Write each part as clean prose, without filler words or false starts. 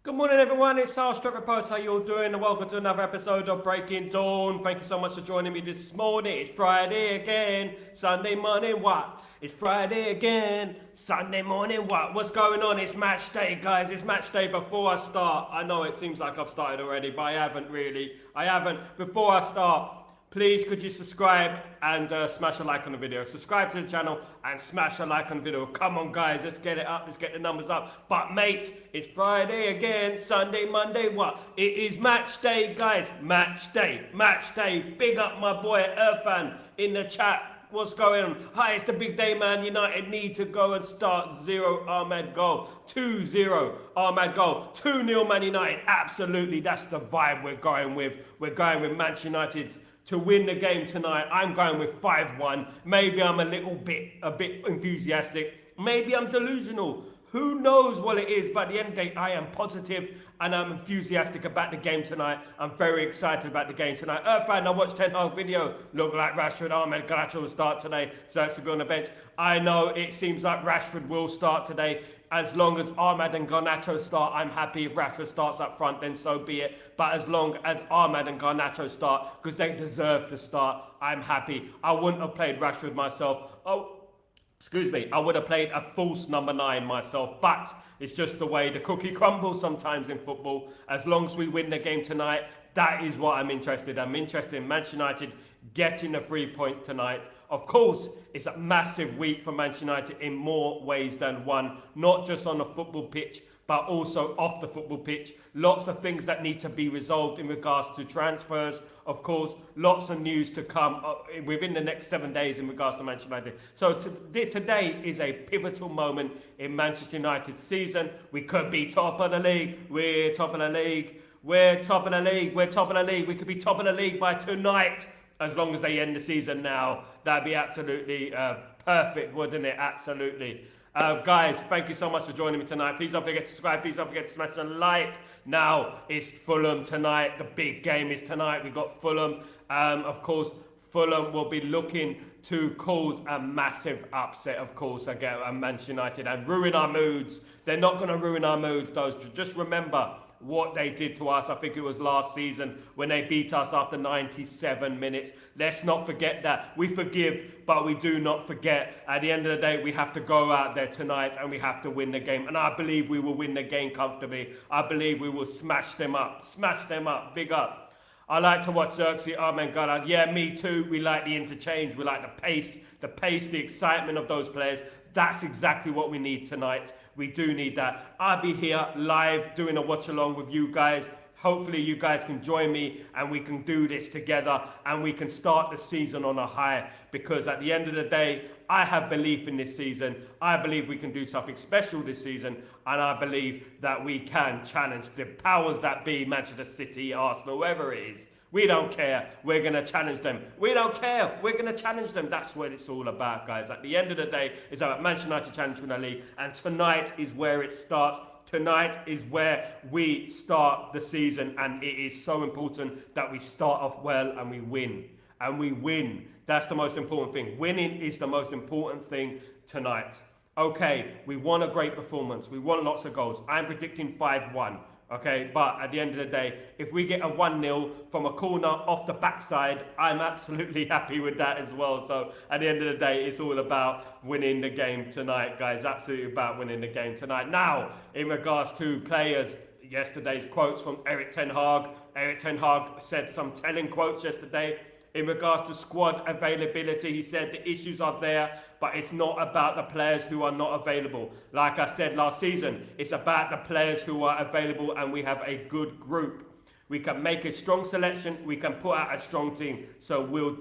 Good morning, everyone. It's Sal Warner. How you all doing? And welcome to another episode of Breaking Dawn. Thank you so much for joining me this morning. It's Friday again. Sunday morning, what? It's Friday again. Sunday morning, what? What's going on? It's match day, guys. It's match day. Before I start, I know it seems like I've started already, but I haven't really. I haven't. Before I start, please could you subscribe and smash a like on the video. Subscribe to the channel and smash a like on the video. Come on, guys, let's get it up. Let's get the numbers up. But mate, it's Friday again. Sunday, Monday, what? It is match day, guys. Match day, match day. Big up my boy Irfan in the chat. What's going on? Hi, it's the big day, man. United need to go and start 0 Ahmed goal. 2-0 Ahmed goal. 2-0 Man United. Absolutely, that's the vibe we're going with. We're going with Manchester United to win the game tonight. I'm going with 5-1. Maybe I'm a bit enthusiastic. Maybe I'm delusional. Who knows what it is, but at the end of the day, I am positive and I'm enthusiastic about the game tonight. I'm very excited about the game tonight. Irfan, I watched Ten Hag video. Look like Rashford, Ahmed, Garnacho will start today. So that's to be on the bench. I know it seems like Rashford will start today. As long as Ahmed and Garnacho start, I'm happy. If Rashford starts up front, then so be it. But as long as Ahmed and Garnacho start, because they deserve to start, I'm happy. I wouldn't have played Rashford myself. I would have played a false number 9 myself, but it's just the way the cookie crumbles sometimes in football. As long as we win the game tonight, that is what I'm interested in. I'm interested in Manchester United getting the 3 points tonight. Of course, it's a massive week for Manchester United in more ways than one, not just on the football pitch, but also off the football pitch. Lots of things that need to be resolved in regards to transfers. Of course, lots of news to come within the next 7 days in regards to Manchester United. So today is a pivotal moment in Manchester United's season. We could be top of the league. We're top of the league. We're top of the league. We're top of the league. We could be top of the league by tonight, as long as they end the season now. That'd be absolutely perfect, wouldn't it? Absolutely. Guys, thank you so much for joining me tonight. Please don't forget to subscribe. Please don't forget to smash a like. Now, it's Fulham tonight. The big game is tonight. We've got Fulham. Of course, Fulham will be looking to cause a massive upset, of course, against Manchester United and ruin our moods. They're not going to ruin our moods, though. Just remember what they did to us. I think it was last season when they beat us after 97 minutes. Let's not forget that. We forgive, but we do not forget. At the end of the day, we have to go out there tonight and we have to win the game. And I believe we will win the game comfortably. I believe we will smash them up. Smash them up. Big up. I like to watch Xerxes, Ahmed, Ghana. Yeah, me too. We like the interchange. We like the pace, the excitement of those players. That's exactly what we need tonight. We do need that. I'll be here live doing a watch along with you guys. Hopefully you guys can join me and we can do this together and we can start the season on a high, because at the end of the day, I have belief in this season. I believe we can do something special this season, and I believe that we can challenge the powers that be, Manchester City, Arsenal, whoever it is. We don't care. We're going to challenge them. We don't care. We're going to challenge them. That's what it's all about, guys. At the end of the day, it's about Manchester United challenging the league. And tonight is where it starts. Tonight is where we start the season. And it is so important that we start off well and we win. And we win. That's the most important thing. Winning is the most important thing tonight. Okay, we want a great performance. We want lots of goals. I'm predicting 5-1. Okay, but at the end of the day, if we get a 1-0 from a corner off the backside, I'm absolutely happy with that as well. So at the end of the day, it's all about winning the game tonight, guys. Absolutely about winning the game tonight. Now, in regards to players, yesterday's quotes from Erik Ten Hag. Erik Ten Hag said some telling quotes yesterday. In regards to squad availability, he said the issues are there, but it's not about the players who are not available. Like I said last season, it's about the players who are available, and we have a good group. We can make a strong selection. We can put out a strong team. So we will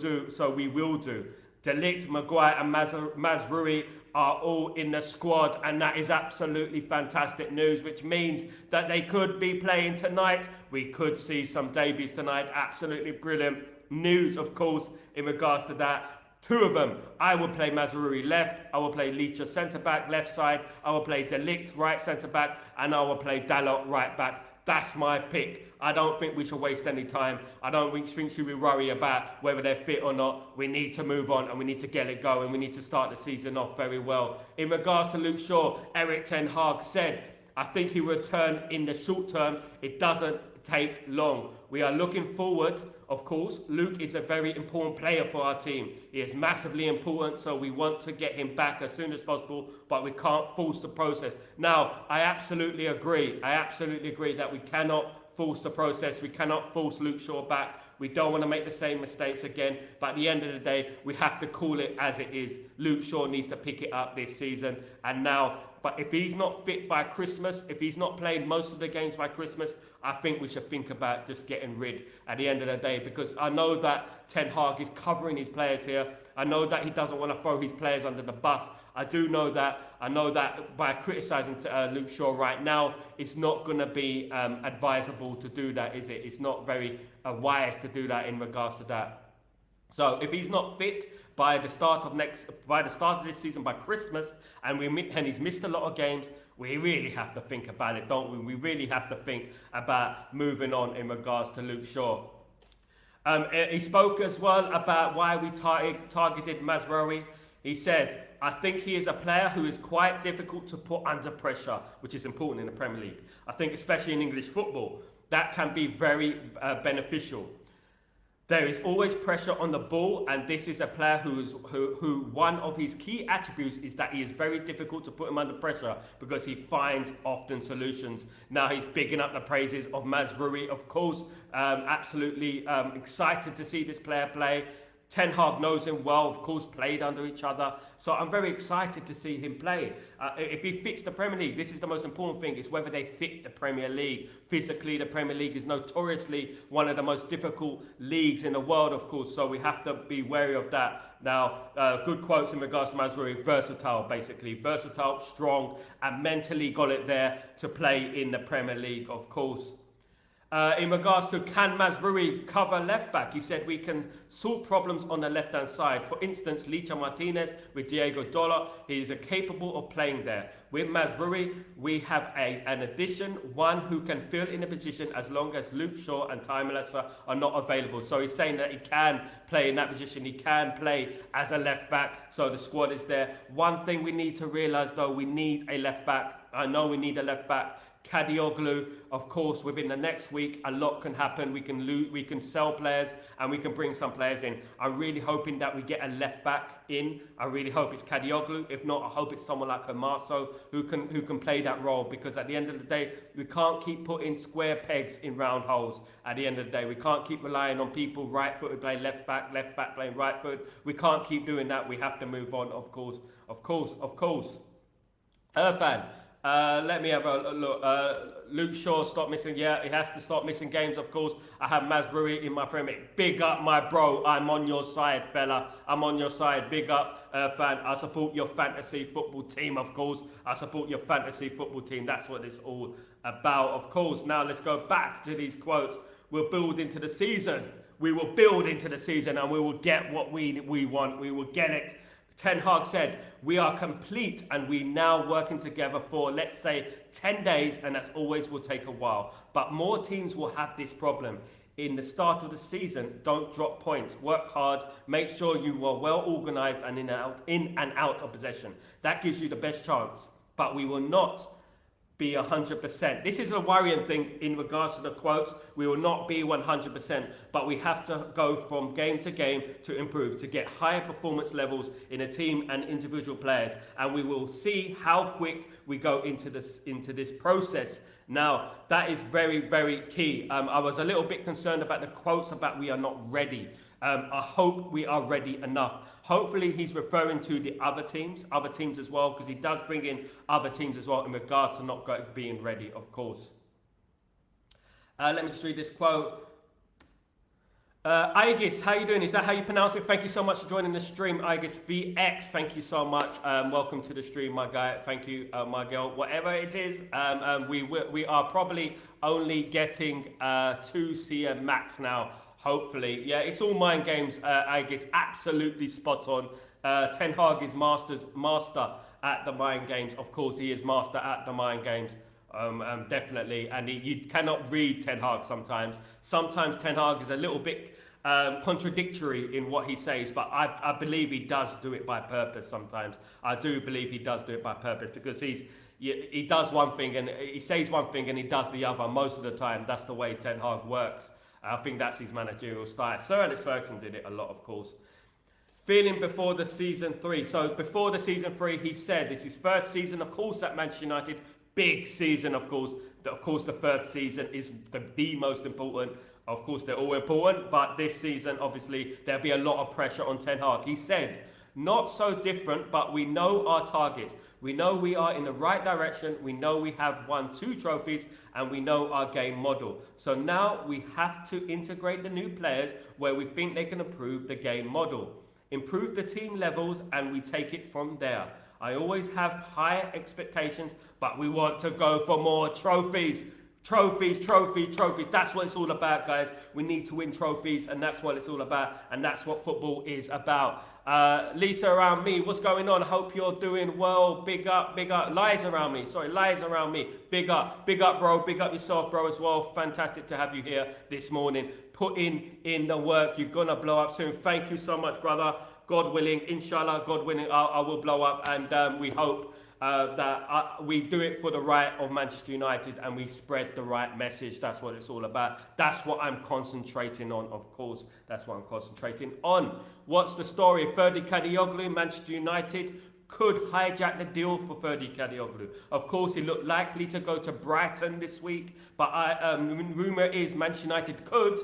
do. Ligt, Maguire and Mazraoui are all in the squad, and that is absolutely fantastic news, which means that they could be playing tonight. We could see some debuts tonight. Absolutely brilliant news, of course, in regards to that. 2 of them, I will play Mazraoui left, I will play Ligt centre-back left side, I will play Ligt right centre-back, and I will play Dalot right back. That's my pick. I don't think we should waste any time. I don't think we worry about whether they're fit or not. We need to move on and we need to get it going. We need to start the season off very well. In regards to Luke Shaw, Erik Ten Hag said, I think he will return in the short term. It doesn't take long. We are looking forward, of course. Luke is a very important player for our team. He is massively important, so we want to get him back as soon as possible, but we can't force the process. Now, I absolutely agree. That we cannot force the process. We cannot force Luke Shaw back. We don't want to make the same mistakes again. But at the end of the day, we have to call it as it is. Luke Shaw needs to pick it up this season. And now, but if he's not fit by Christmas, if he's not played most of the games by Christmas, I think we should think about just getting rid at the end of the day, because I know that Ten Hag is covering his players here. I know that he doesn't want to throw his players under the bus. I know that by criticising Luke Shaw right now, it's not going to be advisable to do that, is it? It's not very wise to do that in regards to that. So if he's not fit by the start of this season, by Christmas, and he's missed a lot of games, we really have to think about it, don't we? We really have to think about moving on in regards to Luke Shaw. He spoke as well about why we targeted Mazraoui. He said, I think he is a player who is quite difficult to put under pressure, which is important in the Premier League. I think especially in English football, that can be very beneficial. There is always pressure on the ball, and this is a player who one of his key attributes is that he is very difficult to put him under pressure because he finds often solutions. Now he's bigging up the praises of Mazraoui, of course. Absolutely excited to see this player play. Ten Hag knows him well, of course, played under each other. So I'm very excited to see him play. If he fits the Premier League, this is the most important thing, is whether they fit the Premier League. Physically, the Premier League is notoriously one of the most difficult leagues in the world, of course, so we have to be wary of that. Now, good quotes in regards to Mazraoui, versatile, basically. Versatile, strong, and mentally got it there to play in the Premier League, of course. In regards to can Mazraoui cover left back, he said we can solve problems on the left hand side. For instance, Licha Martinez with Diego Dalot, he is capable of playing there. With Mazraoui, we have an addition, one who can fill in a position as long as Luke Shaw and Ty Melissa are not available. So he's saying that he can play in that position, he can play as a left back, so the squad is there. One thing we need to realise though, we need a left back. I know we need a left back. Kadioglu, of course, within the next week, a lot can happen. We can sell players and we can bring some players in. I'm really hoping that we get a left back in. I really hope it's Kadioglu. If not, I hope it's someone like Omarso who can play that role, because at the end of the day, we can't keep putting square pegs in round holes. At the end of the day, we can't keep relying on people right-footed playing left back playing right foot. We can't keep doing that. We have to move on, of course. Irfan. Let me have a look. Luke Shaw stop missing. Yeah, he has to stop missing games, of course. I have Mazraoui in my Premier League. Big up, my bro. I'm on your side, fella. I'm on your side. Big up, fan. I support your fantasy football team, of course. I support your fantasy football team. That's what it's all about, of course. Now let's go back to these quotes. We'll build into the season. We will build into the season, and we will get what we want. We will get it. Ten Hag said, we are complete and we now working together for, let's say, 10 days, and that always will take a while. But more teams will have this problem. In the start of the season, don't drop points. Work hard. Make sure you are well organised and in and out of possession. That gives you the best chance. But we will not be 100%. This is a worrying thing in regards to the quotes. We will not be 100%, but we have to go from game to game to improve, to get higher performance levels in a team and individual players. And we will see how quick we go into this process. Now, that is very, very key. I was a little bit concerned about the quotes about we are not ready. I hope we are ready enough. Hopefully he's referring to the other teams as well, because he does bring in other teams as well in regards to not being ready, of course. Let me just read this quote. Aegis, how you doing? Is that how you pronounce it? Thank you so much for joining the stream, Aegis VX. Thank you so much. Welcome to the stream, my guy. Thank you, my girl. Whatever it is, we are probably only getting 2 CM max now. Hopefully, yeah, it's all mind games. I guess absolutely spot on. Ten Hag is master at the mind games. Of course, he is master at the mind games. Definitely, and you cannot read Ten Hag sometimes. Sometimes Ten Hag is a little bit contradictory in what he says, but I believe he does do it by purpose. Sometimes I do believe he does do it by purpose, because he does one thing and he says one thing and he does the other most of the time. That's the way Ten Hag works. I think that's his managerial style. Sir Alex Ferguson did it a lot, of course. Feeling before the season 3. So before the season 3, he said this is third season, of course, at Manchester United. Big season, of course. Of course, the first season is the most important. Of course, they're all important, but this season, obviously, there'll be a lot of pressure on Ten Hag. He said, not so different, but we know our targets. We know we are in the right direction. We know we have won 2 trophies and we know our game model. So now we have to integrate the new players where we think they can improve the game model. Improve the team levels and we take it from there. I always have higher expectations, but we want to go for more trophies. Trophies. That's what it's all about, guys. We need to win trophies, and that's what it's all about, and that's what football is about. Lisa around me, what's going on? Hope you're doing well. Big up. Lies around me. Big up, bro. Big up yourself, bro, as well. Fantastic to have you here this morning. Put in the work. You're gonna blow up soon. Thank you so much, brother. God willing, inshallah, God willing, I will blow up, and we hope that we do it for the right of Manchester United and we spread the right message. That's what it's all about. That's what I'm concentrating on, of course. That's what I'm concentrating on. What's the story? Ferdy Kadioglu, Manchester United could hijack the deal for Ferdy Kadioglu. Of course, he looked likely to go to Brighton this week, but rumour is Manchester United could,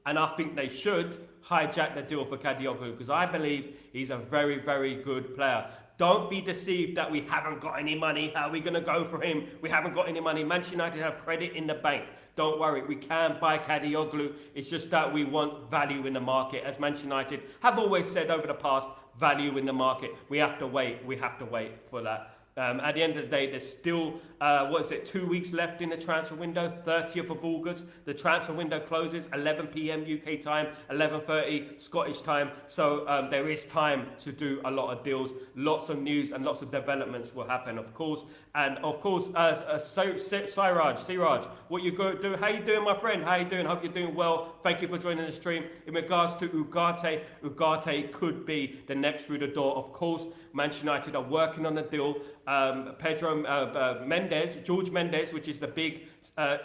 and I think they should, hijack the deal for Kadioglu because I believe he's a very, very good player. Don't be deceived that we haven't got any money. How are we going to go for him? We haven't got any money. Manchester United have credit in the bank. Don't worry, we can buy Kadioglu. It's just that we want value in the market. As Manchester United have always said over the past, value in the market. We have to wait. We have to wait for that. At the end of the day, there's still, 2 weeks left in the transfer window, 30th of August. The transfer window closes 11 p.m. UK time, 11:30 Scottish time. So there is time to do a lot of deals. Lots of news and lots of developments will happen, of course. And of course, Siraj, what you go do? How you doing, my friend? How you doing? Hope you're doing well. Thank you for joining the stream. In regards to Ugarte could be the next through the door. Of course, Manchester United are working on the deal. George Mendes, which is the big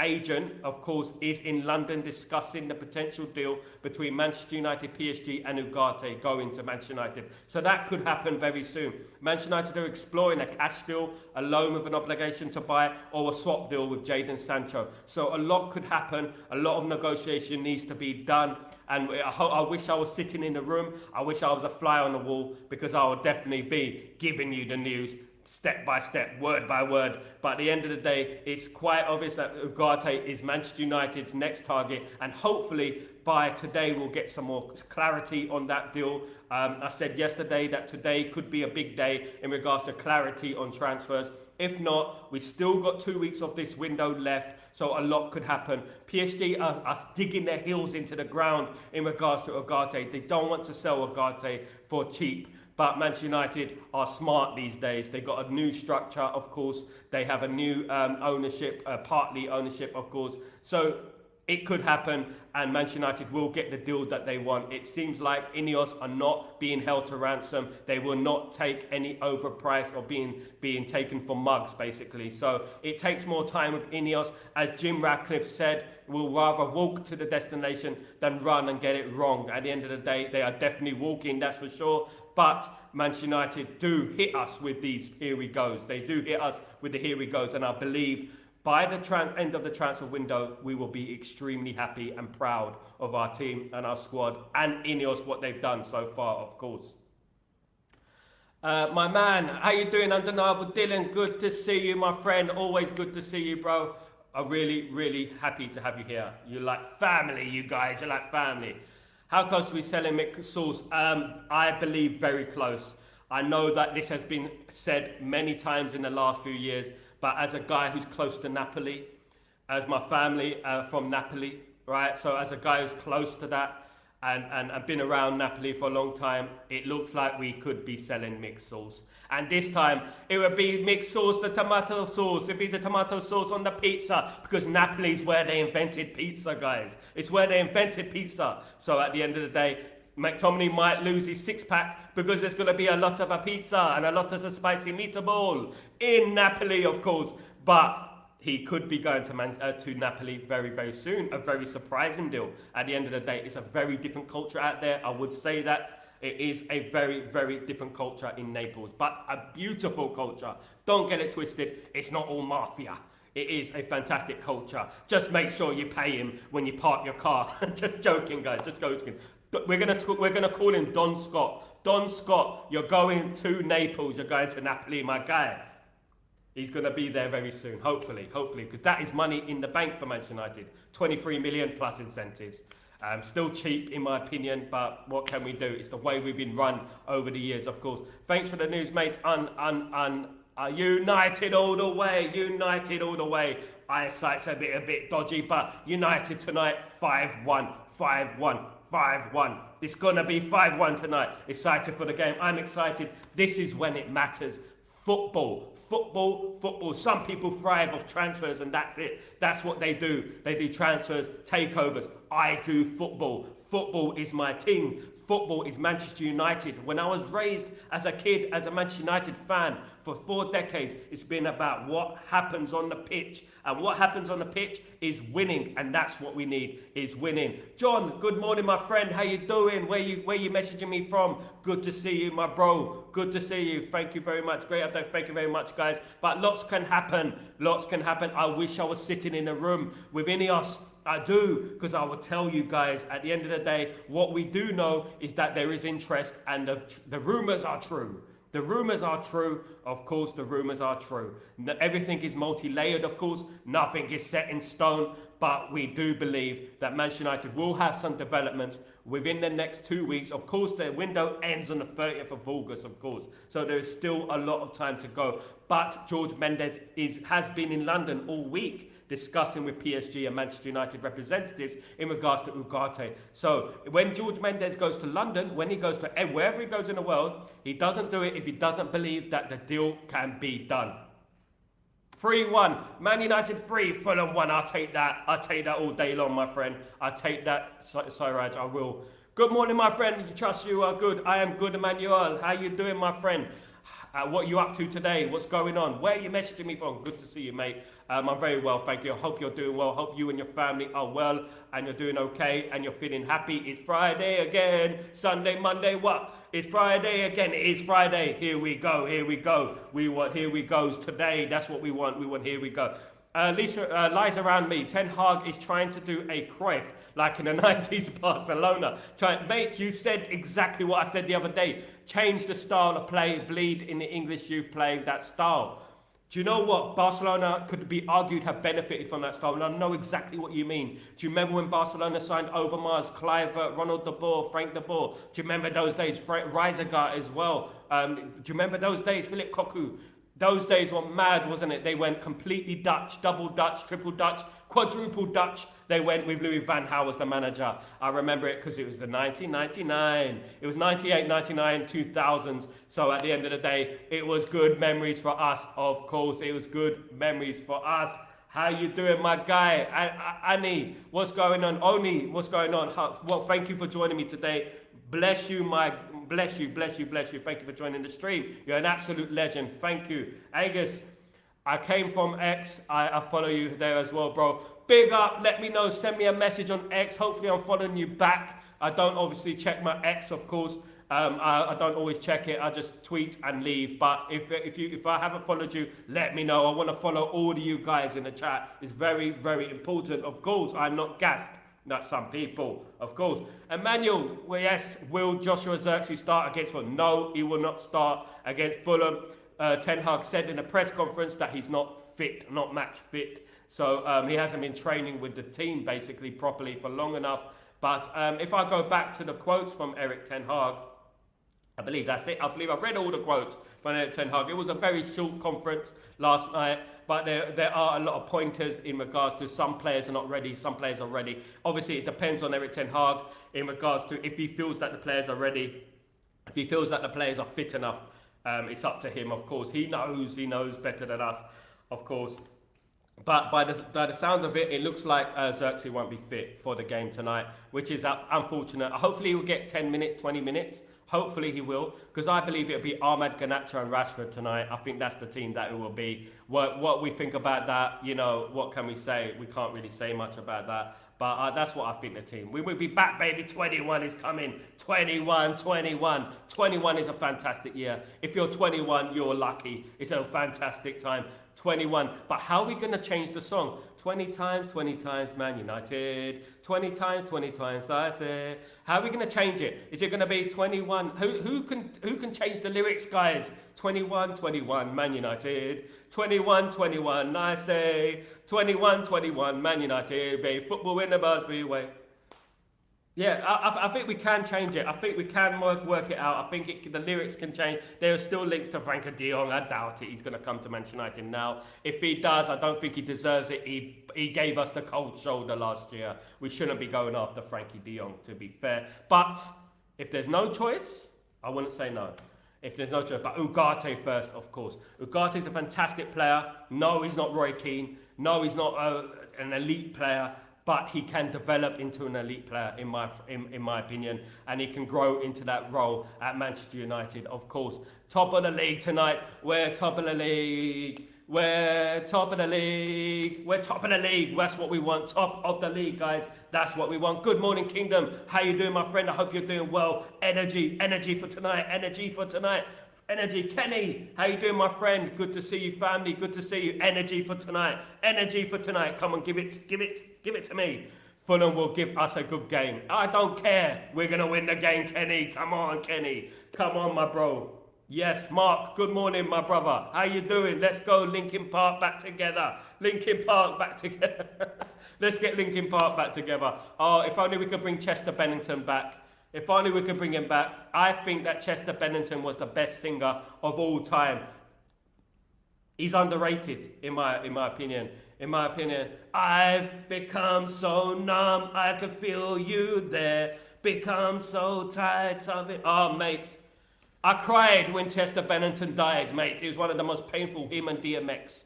agent, of course, is in London discussing the potential deal between Manchester United, PSG and Ugarte going to Manchester United. So that could happen very soon. Manchester United are exploring a cash deal, a loan with an obligation to buy, or a swap deal with Jadon Sancho. So a lot could happen. A lot of negotiation needs to be done. And I wish I was sitting in the room. I wish I was a fly on the wall because I would definitely be giving you the news step by step, word by word. But at the end of the day, it's quite obvious that Ugarte is Manchester United's next target. And hopefully by today, we'll get some more clarity on that deal. I said yesterday that today could be a big day in regards to clarity on transfers. If not, we've still got 2 weeks of this window left, so a lot could happen. PSG are digging their heels into the ground in regards to Ugarte. They don't want to sell Ugarte for cheap. But Manchester United are smart these days. They've got a new structure, of course. They have a new ownership, partly ownership, of course. So it could happen, and Manchester United will get the deal that they want. It seems like Ineos are not being held to ransom. They will not take any overpriced or being taken for mugs, basically. So it takes more time with Ineos. As Jim Ratcliffe said, we'll rather walk to the destination than run and get it wrong. At the end of the day, they are definitely walking, that's for sure. But Manchester United do hit us with these here we goes. They do hit us with the here we goes, and I believe by the end of the transfer window, we will be extremely happy and proud of our team and our squad and Ineos, what they've done so far, of course. My man, how you doing, Undeniable Dylan? Good to see you, my friend. Always good to see you, bro. I'm really, really happy to have you here. You're like family, you guys. You're like family. How close are we selling Mick Sauce? I believe very close. I know that this has been said many times in the last few years, but as a guy who's close to Napoli, as my family from Napoli, right? So as a guy who's close to that and I've been around Napoli for a long time, it looks like we could be selling mixed sauce. And this time, it would be mixed sauce, the tomato sauce. It'd be the tomato sauce on the pizza, because Napoli's where they invented pizza, guys. It's where they invented pizza. So at the end of the day, McTominay might lose his six-pack because there's going to be a lot of a pizza and a lot of a spicy meatball in Napoli, of course. But he could be going to Napoli very, very soon. A very surprising deal. At the end of the day, it's a very different culture out there. I would say that. It is a very, very different culture in Naples, but a beautiful culture. Don't get it twisted. It's not all mafia. It is a fantastic culture. Just make sure you pay him when you park your car. Just joking, guys. Just joking. We're gonna call him Don Scott. Don Scott, you're going to Naples. You're going to Napoli, my guy. He's going to be there very soon, hopefully, because that is money in the bank for Manchester United. 23 million plus incentives. Still cheap in my opinion, but what can we do? It's the way we've been run over the years, of course. Thanks for the news, mate. United all the way. United all the way. Eyesight's a bit dodgy, but United tonight, 5-1, 5-1, 5-1. It's going to be 5-1 tonight. Excited for the game. I'm excited. This is when it matters. Football. Some people thrive off transfers and that's it. That's what they do. They do transfers, takeovers. I do football. Football is my thing. Football is Manchester United. When I was raised as a kid, as a Manchester United fan, for 4 decades, it's been about what happens on the pitch. And what happens on the pitch is winning. And that's what we need, is winning. John, good morning, my friend. How you doing? Where you messaging me from? Good to see you, my bro. Good to see you. Thank you very much. Great update. Thank you very much, guys. But lots can happen. Lots can happen. I wish I was sitting in a room with Ineos. I do, because I will tell you guys, at the end of the day, what we do know is that there is interest and the rumours are true. The rumours are true. Of course, the rumours are true. Everything is multi-layered, of course. Nothing is set in stone. But we do believe that Manchester United will have some developments within the next 2 weeks. Of course, their window ends on the 30th of August, of course. So there is still a lot of time to go. But George Mendes has been in London all week, discussing with PSG and Manchester United representatives in regards to Ugarte. So when George Mendes goes to London, when he goes to wherever he goes in the world, he doesn't do it if he doesn't believe that the deal can be done. 3-1, Man United 3, Fulham 1. I'll take that. I'll take that all day long, my friend. I'll take that, Siraj, I will. Good morning, my friend. Trust you are good. I am good, Emmanuel. How you doing, my friend? What are you up to today? What's going on? Where are you messaging me from? Good to see you, mate. I'm very well, thank you. I hope you're doing well. Hope you and your family are well and you're doing okay and you're feeling happy. It's Friday again. Sunday, Monday, what? It's Friday again. It is Friday. Here we go. Here we go. We want here we goes today. That's what we want. We want here we go. Lisa lies around me. Ten Hag is trying to do a Cruyff like in the 90s Barcelona. Mate, you said exactly what I said the other day. Change the style of play, bleed in the English youth playing that style. Do you know what? Barcelona could be argued have benefited from that style, and I know exactly what you mean. Do you remember when Barcelona signed Overmars, Kluivert, Ronald de Boer, Frank de Boer? Do you remember those days? Reiziger as well. Do you remember those days? Philip Cocu. Those days were mad, wasn't it? They went completely Dutch, double Dutch, triple Dutch, quadruple Dutch. They went with Louis van Gaal as the manager. I remember it because it was the 1999. It was 98, 99, 2000s. So at the end of the day, it was good memories for us. Of course, it was good memories for us. How you doing, my guy? Annie, what's going on? Oni, what's going on? Well, thank you for joining me today. Bless you, bless you. Thank you for joining the stream. You're an absolute legend. Thank you. Angus, I came from X. I follow you there as well, bro. Big up. Let me know. Send me a message on X. Hopefully I'm following you back. I don't obviously check my X, of course. I don't always check it. I just tweet and leave. But if I haven't followed you, let me know. I want to follow all of you guys in the chat. It's very, very important. Of course, I'm not gassed. Not some people, of course. Emmanuel, well, yes, will Joshua Zirkzee start against Fulham? No, he will not start against Fulham. Ten Hag said in a press conference that he's not fit, not match fit. So he hasn't been training with the team basically properly for long enough. But if I go back to the quotes from Erik Ten Hag, I believe that's it. I believe I've read all the quotes from Erik Ten Hag. It was a very short conference last night, but there are a lot of pointers in regards to some players are not ready, some players are ready. Obviously, it depends on Erik Ten Hag in regards to if he feels that the players are ready, if he feels that the players are fit enough. It's up to him, of course. He knows better than us, of course. But by the sound of it, it looks like Xerxes won't be fit for the game tonight, which is unfortunate. Hopefully he will get 10 minutes, 20 minutes. Hopefully he will, because I believe it'll be Ahmed, Garnacho and Rashford tonight. I think that's the team that it will be. What we think about that, you know, what can we say? We can't really say much about that. But that's what I think the team. We will be back, baby. 21 is coming. 21. 21 is a fantastic year. If you're 21, you're lucky. It's a fantastic time. 21. But how are we going to change the song? 20 times, Man United. 20 times, I say. How are we going to change it? Is it going to be 21? Who can change the lyrics, guys? 21, Man United. 21, I say. 21, Man United. Baby, football in the Busby way. Yeah, I think we can change it. I think we can work it out. I think the lyrics can change. There are still links to Frankie de Jong. I doubt it. He's going to come to Manchester United now. If he does, I don't think he deserves it. He gave us the cold shoulder last year. We shouldn't be going after Frankie de Jong, to be fair. But if there's no choice, I wouldn't say no. If there's no choice. But Ugarte first, of course. Ugarte is a fantastic player. No, he's not Roy Keane. No, he's not an elite player. But he can develop into an elite player, in my opinion, and he can grow into that role at Manchester United, of course. Top of the league tonight. We're top of the league. We're top of the league. We're top of the league. That's what we want. Top of the league, guys. That's what we want. Good morning, Kingdom. How you doing, my friend? I hope you're doing well. Energy for tonight. Energy, Kenny, how you doing, my friend? Good to see you, family. Good to see you. Energy for tonight. Come on, give it to me. Fulham will give us a good game. I don't care. We're gonna win the game, Kenny. Come on, Kenny. Come on, my bro. Yes, Mark. Good morning, my brother. How you doing? Let's go, Linkin Park back together. Let's get Linkin Park back together. Oh, if only we could bring Chester Bennington back. If only we could bring him back. I think that Chester Bennington was the best singer of all time. He's underrated, in my opinion. I've become so numb, I can feel you there. Become so tired of it. Oh, mate. I cried when Chester Bennington died, mate. It was one of the most painful, him and DMX.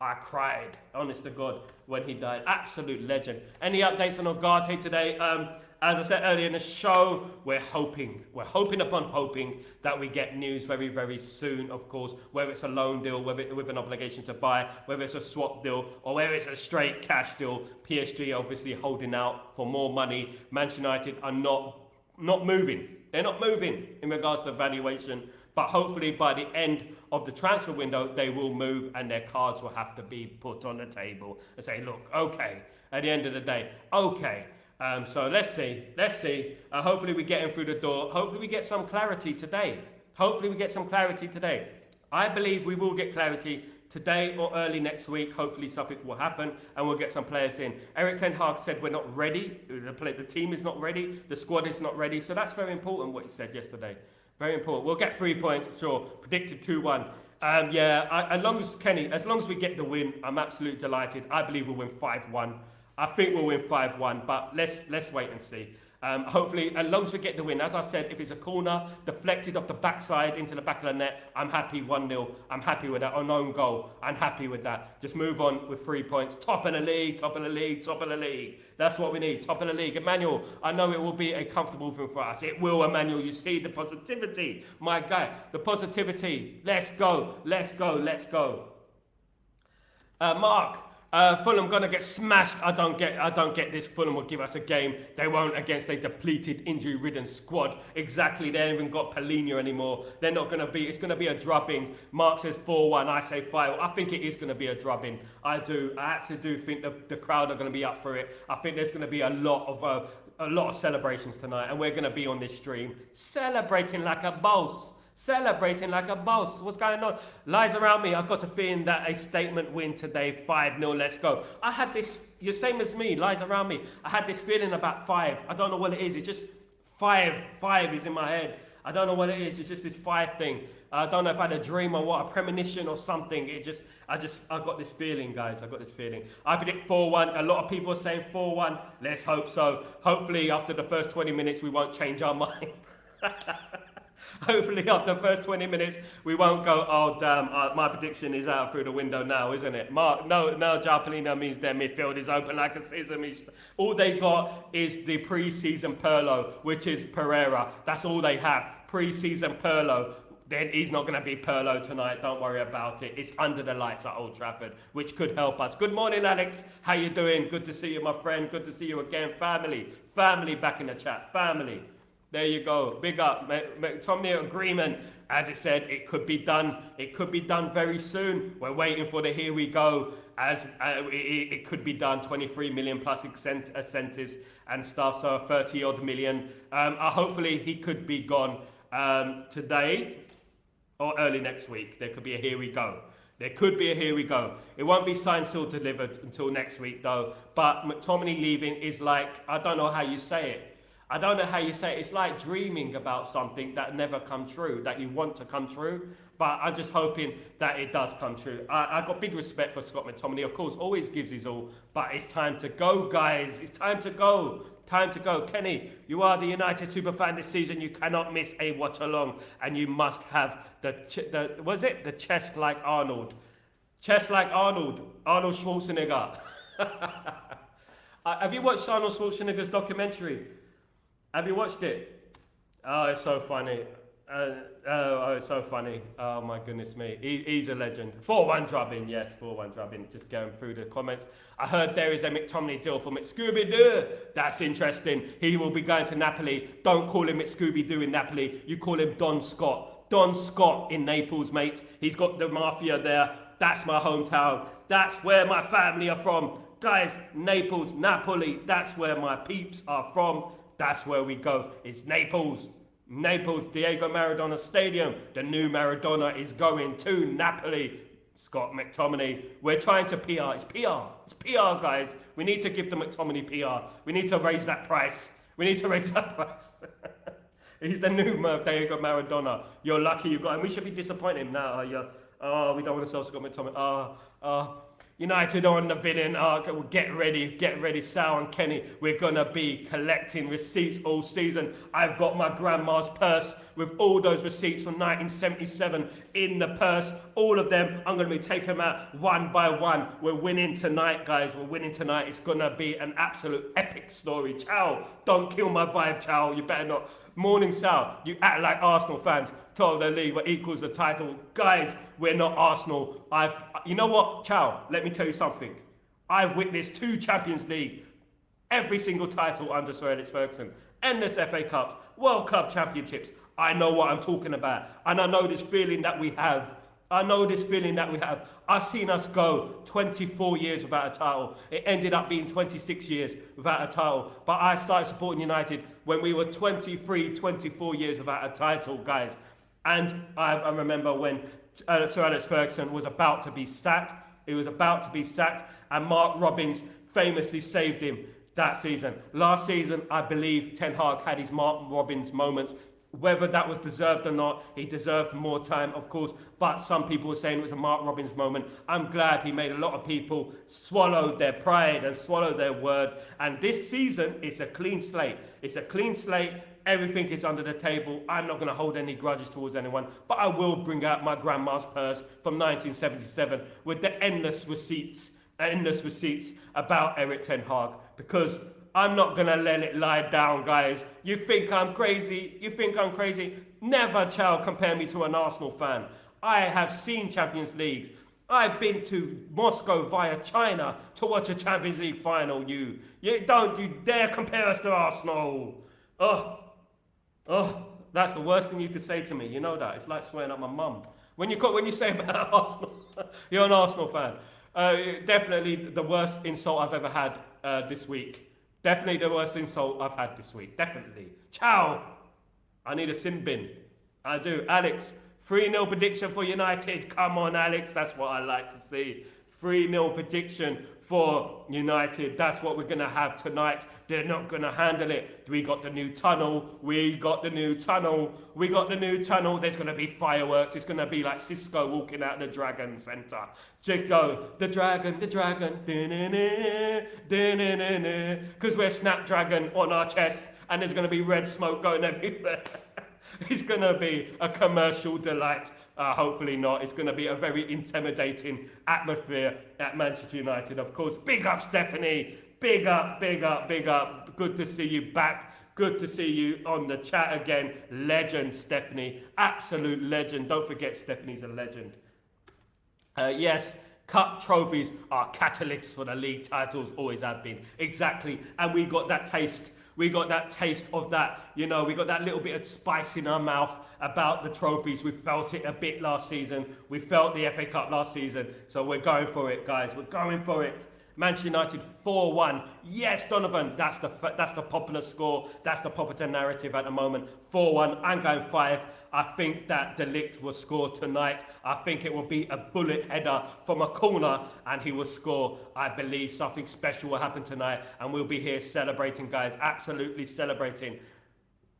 I cried, honest to God, when he died. Absolute legend. Any updates on Ugarte today? As I said earlier in the show, we're hoping upon hoping that we get news very, very soon, of course, whether it's a loan deal, whether it's with an obligation to buy, whether it's a swap deal, or whether it's a straight cash deal. PSG obviously holding out for more money. Manchester United are not moving. They're not moving in regards to valuation, but hopefully by the end of the transfer window, they will move and their cards will have to be put on the table and say, look, okay, at the end of the day, okay. So let's see. Hopefully we get him through the door. Hopefully we get some clarity today. I believe we will get clarity today or early next week. Hopefully something will happen and we'll get some players in. Eric Ten Hag said we're not ready. The team is not ready. The squad is not ready. So that's very important what he said yesterday. Very important. We'll get 3 points, sure. Predicted 2-1. As long as we get the win, I'm absolutely delighted. I believe we'll win 5-1. I think we'll win 5-1, but let's wait and see. Hopefully, as long as we get the win, as I said, if it's a corner deflected off the backside into the back of the net, I'm happy 1-0. I'm happy with that. An own goal, I'm happy with that. Just move on with 3 points. Top of the league. That's what we need. Top of the league. Emmanuel, I know it will be a comfortable thing for us. It will, Emmanuel. You see the positivity, my guy. The positivity. Let's go. Mark. Fulham gonna get smashed. I don't get this. Fulham will give us a game. They won't against a depleted, injury-ridden squad. Exactly. They haven't even got Paulinho anymore. They're not gonna be. It's gonna be a drubbing. Mark says 4-1. I say 5. I think it is gonna be a drubbing. I actually do think the crowd are gonna be up for it. I think there's gonna be a lot of celebrations tonight, and we're gonna be on this stream celebrating like a boss. What's going on? Lies around me. I've got a feeling that a statement win today, 5-0. Let's go. I had this, you're same as me, lies around me. I had this feeling about 5. I don't know what it is. It's just 5 is in my head. I don't know what it is. It's just this 5 thing. I don't know if I had a dream or what, a premonition or something. I got this feeling, guys. I predict 4-1. A lot of people are saying 4-1. Let's hope so. Hopefully after the first 20 minutes, we won't change our mind. Hopefully after the first 20 minutes, we won't go, oh damn, my prediction is out through the window now, isn't it? No, João Palhinha means their midfield is open like a sesame. All they got is the pre-season Pirlo, which is Pereira. That's all they have, pre-season Pirlo. Then he's not going to be Pirlo tonight, don't worry about it. It's under the lights at Old Trafford, which could help us. Good morning, Alex. How you doing? Good to see you, my friend. Good to see you again. Family back in the chat. Family. There you go. Big up. Mctominay agreement. As it said, it could be done. It could be done very soon. We're waiting for the here we go. As it could be done. 23 million plus incentives and stuff. So 30 odd million. Hopefully he could be gone today or early next week. There could be a here we go. There could be a here we go. It won't be signed, sealed, delivered until next week though. But McTominay leaving is like, I don't know how you say it. It's like dreaming about something that never come true, that you want to come true. But I'm just hoping that it does come true. I've got big respect for Scott McTominay. Of course, always gives his all. But it's time to go, guys. It's time to go. Time to go. Kenny, you are the United superfan this season. You cannot miss a watch along. And you must have the chest like Arnold. Chest like Arnold. Arnold Schwarzenegger. Have you watched Arnold Schwarzenegger's documentary? Have you watched it? Oh, it's so funny. It's so funny. Oh my goodness me. He's a legend. 4-1 drubbing, yes, 4-1 drubbing. Just going through the comments. I heard there is a McTominay deal for McScooby-Doo. That's interesting. He will be going to Napoli. Don't call him McScooby-Doo in Napoli. You call him Don Scott. Don Scott in Naples, mate. He's got the mafia there. That's my hometown. That's where my family are from. Guys, Naples, Napoli, that's where my peeps are from. That's where we go. It's Naples. Naples, Diego Maradona Stadium. The new Maradona is going to Napoli. Scott McTominay. We're trying to PR. It's PR. It's PR, guys. We need to give the McTominay PR. We need to raise that price. He's the new Diego Maradona. You're lucky you got him. We should be disappointed now. We don't want to sell Scott McTominay. United on the villain. Get ready, Sal and Kenny. We're gonna be collecting receipts all season. I've got my grandma's purse with all those receipts from 1977 in the purse. All of them. I'm gonna be taking them out one by one. We're winning tonight, guys. We're winning tonight. It's gonna be an absolute epic story. Ciao. Don't kill my vibe, Ciao. You better not. Morning, Sal. You act like Arsenal fans. Told the league what equals the title. Guys, we're not Arsenal. You know what, Ciao? Let me tell you something. I've witnessed 2 Champions League, every single title under Sir Alex Ferguson, endless FA Cups, World Cup Championships. I know what I'm talking about. And I know this feeling that we have. I've seen us go 24 years without a title. It ended up being 26 years without a title. But I started supporting United when we were 23, 24 years without a title, guys. And I remember when Sir Alex Ferguson was about to be sacked. And Mark Robins famously saved him that season. Last season, I believe Ten Hag had his Mark Robins moments. Whether that was deserved or not, he deserved more time, of course. But some people were saying it was a Mark Robins moment. I'm glad he made a lot of people swallow their pride and swallow their word. And this season, it's a clean slate. Everything is under the table. I'm not going to hold any grudges towards anyone, but I will bring out my grandma's purse from 1977 with the endless receipts about Erik Ten Hag, because I'm not going to let it lie down, guys. You think I'm crazy? Never, Ciao, compare me to an Arsenal fan. I have seen Champions League. I've been to Moscow via China to watch a Champions League final. You don't you dare compare us to Arsenal. Oh, that's the worst thing you could say to me. You know that. It's like swearing at my mum. When you say about Arsenal, you're an Arsenal fan. Definitely the worst insult I've ever had this week. Definitely the worst insult I've had this week. Definitely. Ciao. I need a sin bin. I do. Alex, 3-0 prediction for United. Come on, Alex. That's what I like to see. 3-0 prediction for United. That's what we're going to have tonight. They're not going to handle it. We got the new tunnel. There's going to be fireworks. It's going to be like Cisco walking out the Dragon Centre. Chico, the dragon. Because we're Snapdragon on our chest and there's going to be red smoke going everywhere. It's going to be a commercial delight. Hopefully not. It's going to be a very intimidating atmosphere at Manchester United. Of course, big up Stephanie. Big up, big up, big up. Good to see you back. Good to see you on the chat again. Legend, Stephanie. Absolute legend. Don't forget, Stephanie's a legend. Yes, cup trophies are catalysts for the league titles. Always have been. Exactly. And we got that taste. We got that taste of that, you know, we got that little bit of spice in our mouth about the trophies. We felt it a bit last season. We felt the FA Cup last season. So we're going for it, guys. We're going for it. Manchester United 4-1. Yes, Donovan, that's the popular score. That's the popular narrative at the moment. 4-1. I'm going 5. I think that the Ligt will score tonight. I think it will be a bullet header from a corner and he will score. I believe something special will happen tonight and we'll be here celebrating, guys. Absolutely celebrating.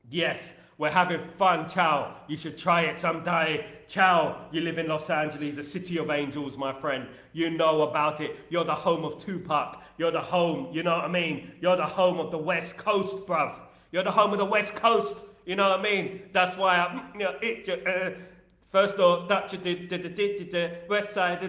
Yes, we're having fun, Chow. You should try it someday. Chow, you live in Los Angeles, the city of angels, my friend. You know about it. You're the home of Tupac. You're the home, you know what I mean? You're the home of the West Coast, bruv. You're the home of the West Coast. You know what I mean? That's why first off, that West Side,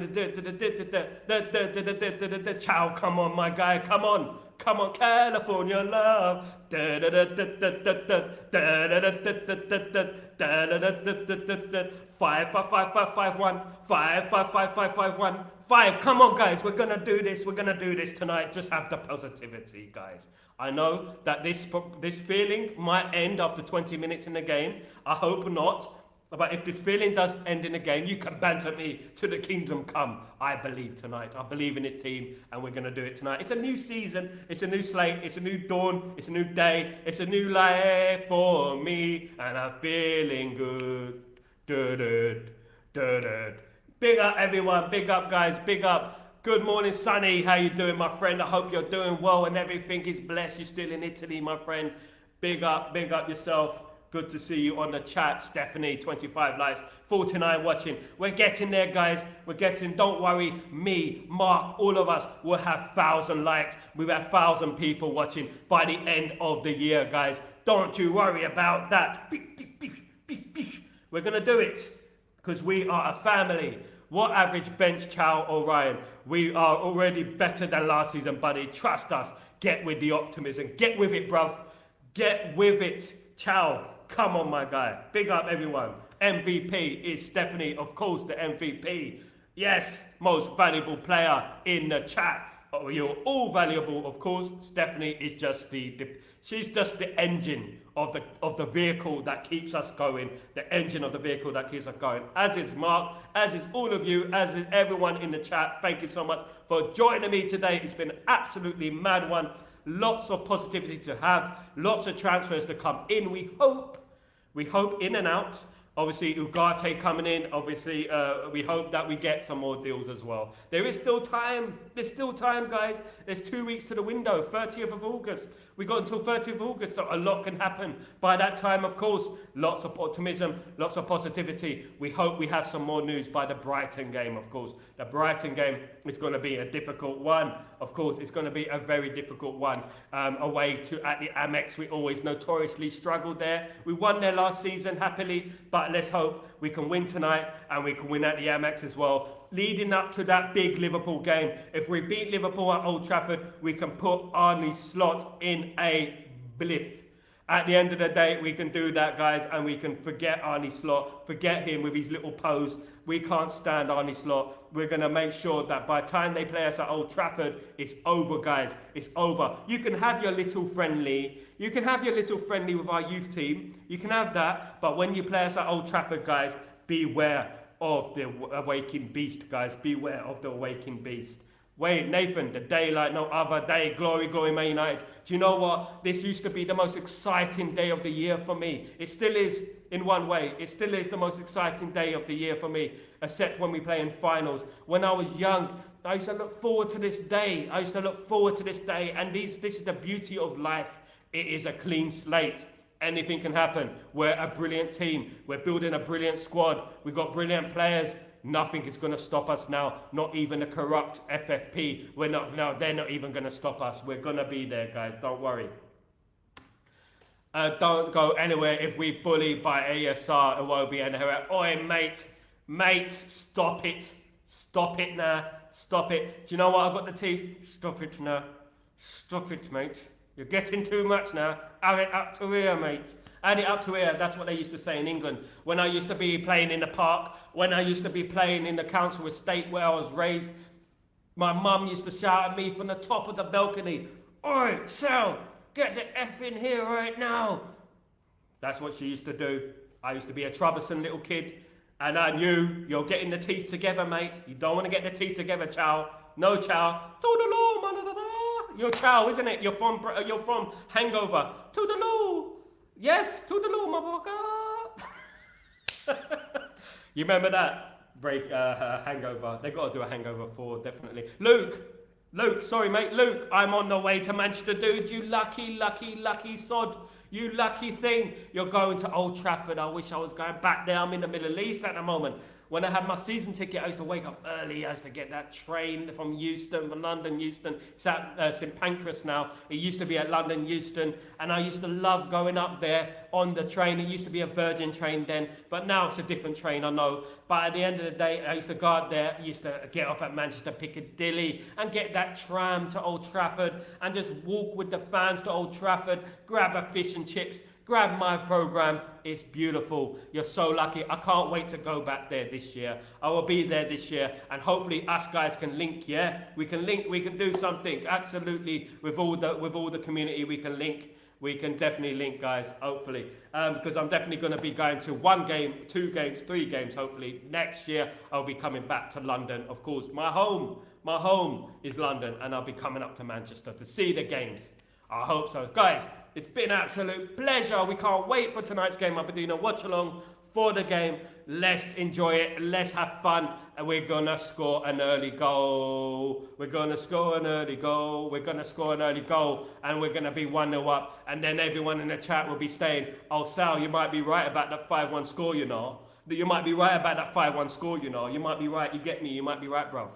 Chow, come on, my guy, come on. Come on, California love. 5-5-5-5-5-1. 5-5-5-5-5-1. 5. Come on, guys. We're gonna do this. We're gonna do this tonight. Just have the positivity, guys. I know that this feeling might end after 20 minutes in the game. I hope not. But if this feeling does end in the game, you can banter me to the kingdom come. I believe tonight. I believe in this team, and we're going to do it tonight. It's a new season. It's a new slate. It's a new dawn. It's a new day. It's a new life for me, and I'm feeling good. Big up, everyone. Big up, guys. Big up. Good morning, Sonny. How you doing, my friend? I hope you're doing well and everything is blessed. You're still in Italy, my friend. Big up yourself. Good to see you on the chat, Stephanie. 25 likes, 49 watching. We're getting there, guys. We're getting. Don't worry, me, Mark, all of us will have 1,000 likes. We've had 1,000 people watching by the end of the year, guys. Don't you worry about that. We're gonna do it because we are a family. What average bench, Chow or Ryan? We are already better than last season, buddy. Trust us. Get with the optimism. Get with it, bruv. Get with it. Chow. Come on, my guy. Big up, everyone. MVP is Stephanie, of course, the MVP. Yes, most valuable player in the chat. Oh, you're all valuable, of course. Stephanie is just she's just the engine of the vehicle that keeps us going. The engine of the vehicle that keeps us going. As is Mark, as is all of you, as is everyone in the chat. Thank you so much for joining me today. It's been an absolutely mad one. Lots of positivity to have, lots of transfers to come in. We hope in and out. Obviously, Ugarte coming in. Obviously, we hope that we get some more deals as well. There is still time. There's still time, guys. There's 2 weeks to the window, 30th of August. We got until 30th of August, so a lot can happen. By that time, of course, lots of optimism, lots of positivity. We hope we have some more news by the Brighton game, of course. The Brighton game is going to be a difficult one. Of course, it's going to be a very difficult one. Away at the Amex, we always notoriously struggled there. We won there last season happily, but let's hope we can win tonight and we can win at the Amex as well. Leading up to that big Liverpool game, if we beat Liverpool at Old Trafford, we can put Arne Slot in a bliff. At the end of the day, we can do that, guys, and we can forget Arne Slot, forget him with his little pose. We can't stand Arne Slot. We're going to make sure that by the time they play us at Old Trafford, it's over, guys. It's over. You can have your little friendly. You can have your little friendly with our youth team. You can have that. But when you play us at Old Trafford, guys, beware of the awakening beast, guys. Beware of the awakening beast. Wait, Nathan, the day like no other day. Glory, glory, Man United. Do you know what? This used to be the most exciting day of the year for me. It still is in one way. It still is the most exciting day of the year for me, except when we play in finals. When I was young, I used to look forward to this day. And this is the beauty of life. It is a clean slate. Anything can happen. We're a brilliant team. We're building a brilliant squad. We've got brilliant players. Nothing is going to stop us now. Not even the corrupt FFP. They're not even going to stop us. We're going to be there, guys. Don't worry. Don't go anywhere if we bully by ASR. It won't be anywhere. Oi, mate, stop it. Stop it now. Stop it. Do you know what? I've got the teeth. Stop it now. Stop it, mate. You're getting too much now. Add it up to here, mate. Add it up to here. That's what they used to say in England. When I used to be playing in the park, when I used to be playing in the council estate where I was raised, my mum used to shout at me from the top of the balcony, "Oi, Sal, get the F in here right now." That's what she used to do. I used to be a troublesome little kid, and I knew you're getting the teeth together, mate. You don't want to get the teeth together, chow. No chow. Toodaloo, man. You're chow, isn't it? You're from Hangover. Toodaloo. Yes, toodaloo, motherfucker. You remember that? Hangover. They got to do a Hangover 4, definitely. Luke, sorry mate, Luke, I'm on the way to Manchester, dude. You lucky sod. You lucky thing. You're going to Old Trafford. I wish I was going back there. I'm in the Middle East at the moment. When I had my season ticket, I used to wake up early. I used to get that train from London Euston. It's at St Pancras now. It used to be at London Euston. And I used to love going up there on the train. It used to be a Virgin train then. But now it's a different train, I know. But at the end of the day, I used to go up there. I used to get off at Manchester Piccadilly and get that tram to Old Trafford. And just walk with the fans to Old Trafford. Grab a fish and chips. Grab my program. It's beautiful. You're so lucky. I can't wait to go back there this year. I will be there this year, and hopefully us guys can link. Yeah, we can link. We can do something. Absolutely, with all the community, we can link. We can definitely link, guys. Hopefully, because I'm definitely going to be going to 1 game, 2 games, 3 games. Hopefully next year I'll be coming back to London. Of course, my home is London, and I'll be coming up to Manchester to see the games. I hope so. Guys, it's been an absolute pleasure. We can't wait for tonight's game. I'll be doing a watch along for the game. Let's enjoy it. Let's have fun. And we're going to score an early goal. We're going to score an early goal. We're going to score an early goal. And we're going to be 1-0 up. And then everyone in the chat will be saying, "Oh, Sal, you might be right about that 5-1 score, you know. You might be right about that 5-1 score, you know. You might be right. You get me. You might be right, bro."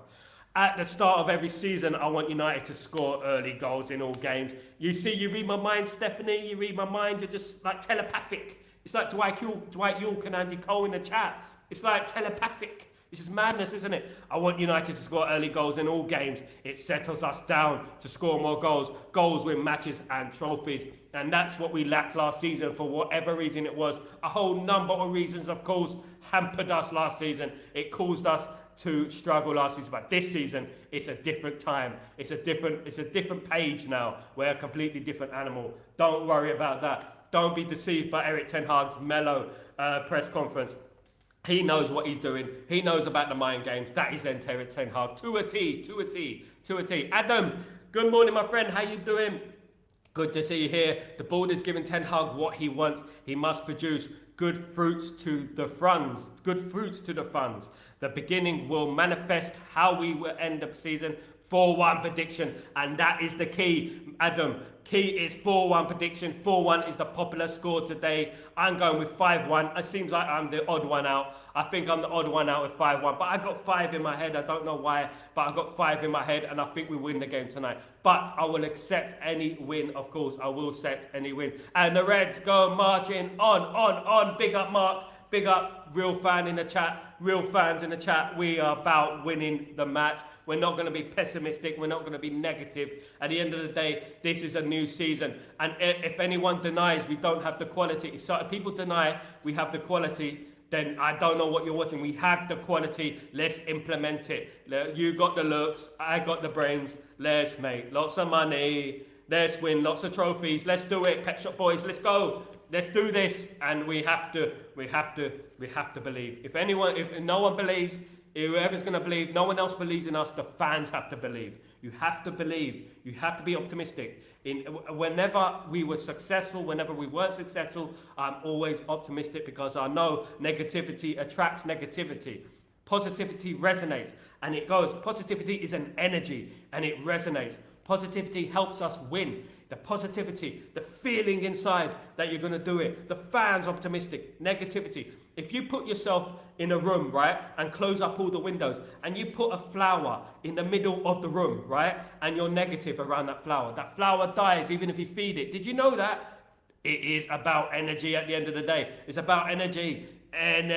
At the start of every season, I want United to score early goals in all games. You see, you read my mind, Stephanie. You read my mind. You're just like telepathic. It's like Dwight York and Andy Cole in the chat. It's like telepathic. It's just madness, isn't it? I want United to score early goals in all games. It settles us down to score more goals. Goals win matches and trophies. And that's what we lacked last season for whatever reason it was. A whole number of reasons, of course, hampered us last season. It caused us to struggle last season, but this season it's a different time. It's a different page now. We're a completely different animal. Don't worry about that. Don't be deceived by Erik ten Hag's mellow press conference. He knows what he's doing. He knows about the mind games. That is Erik ten Hag to a T. Adam, good morning, my friend. How you doing? Good to see you here. The board is giving Ten Hag what he wants. He must produce good fruits to the funds. The beginning will manifest how we will end the season. 4-1 prediction, and that is the key, Adam. Key is 4-1 prediction. 4-1 is the popular score today. I'm going with 5-1. It seems like I'm the odd one out. I think I'm the odd one out with 5-1, but I got 5 in my head. I don't know why, but I got 5 in my head, and I think we win the game tonight. But I will accept any win, of course. I will accept any win. And the Reds go marching on. Big up, Mark. Big up, real fans in the chat. We are about winning the match. We're not going to be pessimistic. We're not going to be negative. At the end of the day, this is a new season. And if anyone denies we don't have the quality, so if people deny we have the quality, then I don't know what you're watching. We have the quality. Let's implement it. You got the looks. I got the brains. Let's make lots of money. Let's win lots of trophies. Let's do it, Pet Shop Boys. Let's go. Let's do this. And we have to believe. If no one believes, whoever's going to believe, no one else believes in us, the fans have to believe. You have to believe. You have to be optimistic. Whenever we were successful, whenever we weren't successful, I'm always optimistic because I know negativity attracts negativity. Positivity resonates and it goes. Positivity is an energy and it resonates. Positivity helps us win. The positivity, the feeling inside that you're going to do it. The fans optimistic. Negativity. If you put yourself in a room, right, and close up all the windows, and you put a flower in the middle of the room, right, and you're negative around that flower dies even if you feed it. Did you know that? It is about energy at the end of the day. It's about energy, and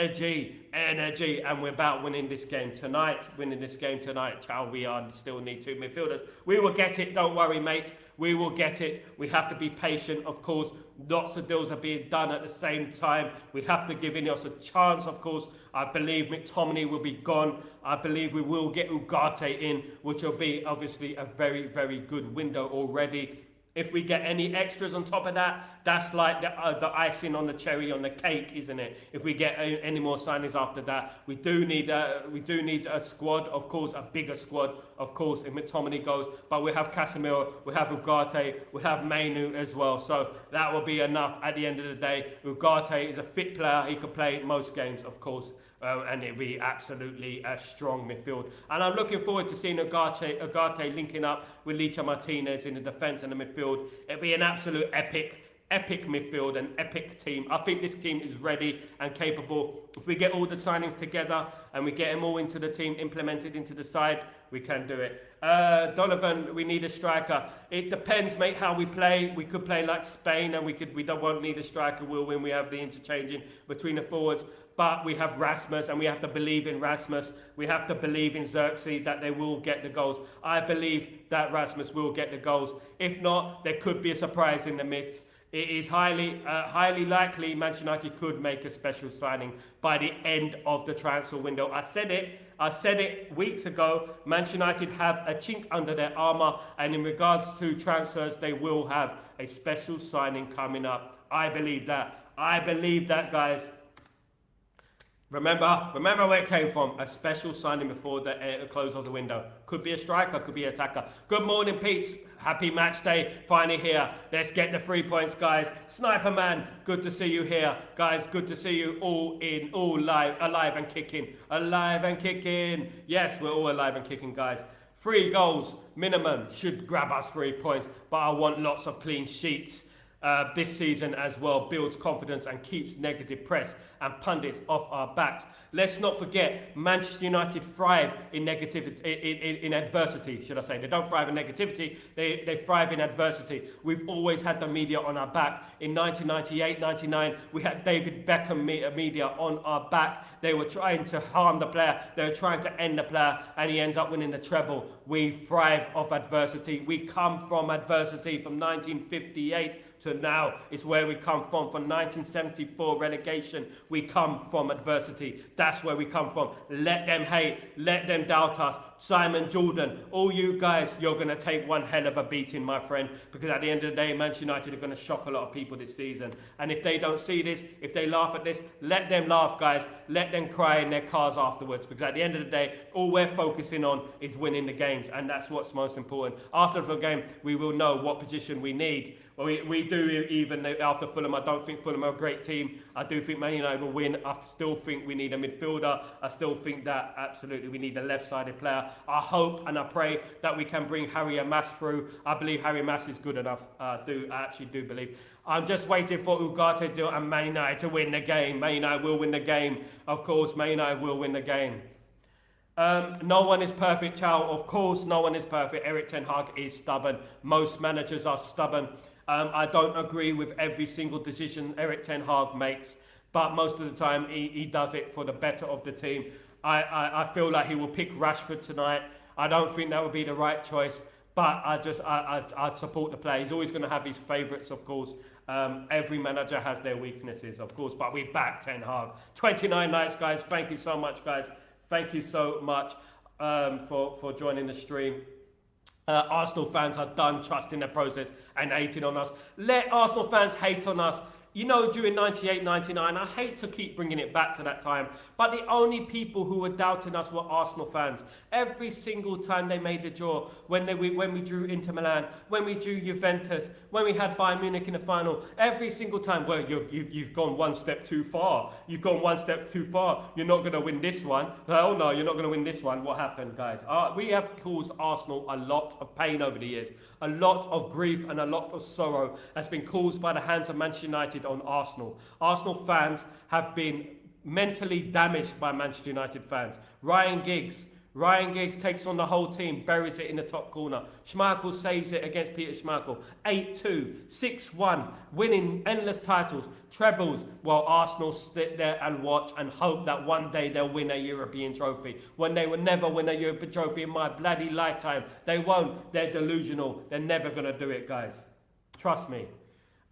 we're about winning this game tonight. Chow, we still need 2 midfielders. We will get it, don't worry, mate. We will get it. We have to be patient, of course. Lots of deals are being done at the same time. We have to give Ineos a chance, of course. I believe Mctominay will be gone. I believe we will get Ugarte in, which will be obviously a very, very good window already. If we get any extras on top of that, that's like the icing on the cherry on the cake, isn't it? If we get any more signings after that, we do need a squad, of course, a bigger squad, of course, if Mctominay goes. But we have Casemiro, we have Ugarte, we have Mainu as well. So that will be enough at the end of the day. Ugarte is a fit player. He could play most games, of course. And it'll be absolutely a strong midfield. And I'm looking forward to seeing Ugarte linking up with Licha Martinez in the defence and the midfield. It'll be an absolute epic midfield, an epic team. I think this team is ready and capable. If we get all the signings together and we get them all into the team, implemented into the side, we can do it. Donovan, we need a striker. It depends, mate, how we play. We could play like Spain and we won't need a striker. We'll win. We have the interchanging between the forwards. But we have Rasmus, and we have to believe in Rasmus. We have to believe in Xerxes that they will get the goals. I believe that Rasmus will get the goals. If not, there could be a surprise in the midst. It is highly likely Manchester United could make a special signing by the end of the transfer window. I said it weeks ago. Manchester United have a chink under their armour, and in regards to transfers, they will have a special signing coming up. I believe that, guys. Remember where it came from. A special signing before the close of the window. Could be a striker, could be an attacker. Good morning, Pete. Happy match day. Finally here. Let's get the 3 points, guys. Sniper Man, good to see you here. Guys, good to see you all alive and kicking. Alive and kicking. Yes, we're all alive and kicking, guys. 3 goals minimum should grab us 3 points. But I want lots of clean sheets. This season as well builds confidence and keeps negative press and pundits off our backs. Let's not forget, Manchester United thrive in in adversity, should I say. They don't thrive in negativity, they thrive in adversity. We've always had the media on our back. In 1998, 99, we had David Beckham media on our back. They were trying to harm the player, they were trying to end the player, and he ends up winning the treble. We thrive off adversity. We come from adversity from 1958 to now. It's where we come from 1974 relegation. We come from adversity. That's where we come from. Let them hate, let them doubt us. Simon Jordan, all you guys, you're going to take one hell of a beating, my friend, because at the end of the day, Manchester United are going to shock a lot of people this season. And if they don't see this, if they laugh at this, let them laugh, guys. Let them cry in their cars afterwards, because at the end of the day, all we're focusing on is winning the games, and that's what's most important. After the game, we will know what position we need. Well, we do, even after Fulham. I don't think Fulham are a great team. I do think Man United will win. I still think we need a midfielder. I still think that absolutely we need a left-sided player. I hope and I pray that we can bring Harry Mass through. I believe Harry Mass is good enough. I actually do believe. I'm just waiting for Ugarte and Man United to win the game. Man United will win the game. Of course, Man United will win the game. No one is perfect, Chow. Of course, no one is perfect. Erik ten Hag is stubborn. Most managers are stubborn. I don't agree with every single decision Erik ten Hag makes, but most of the time he does it for the better of the team. I feel like he will pick Rashford tonight. I don't think that would be the right choice, but I'd support the player. He's always going to have his favourites, of course. Every manager has their weaknesses, of course, but we back ten Hag. 29 nights, guys. Thank you so much, guys. Thank you so much for joining the stream. Arsenal fans are done trusting the process and hating on us. Let Arsenal fans hate on us. You know, during 98, 99, I hate to keep bringing it back to that time, but the only people who were doubting us were Arsenal fans. Every single time they made the draw, when we drew Inter Milan, when we drew Juventus, when we had Bayern Munich in the final, every single time, well, you've gone one step too far. You've gone one step too far. You're not going to win this one. Oh no, you're not going to win this one. What happened, guys? We have caused Arsenal a lot of pain over the years. A lot of grief and a lot of sorrow has been caused by the hands of Manchester United on Arsenal. Arsenal fans have been mentally damaged by Manchester United fans. Ryan Giggs, Ryan Giggs takes on the whole team, buries it in the top corner. Schmeichel saves it against Peter Schmeichel. 8-2, 6-1, winning endless titles, trebles, while Arsenal sit there and watch and hope that one day they'll win a European trophy. When they will never win a European trophy in my bloody lifetime. They won't. They're delusional. They're never going to do it, guys. Trust me.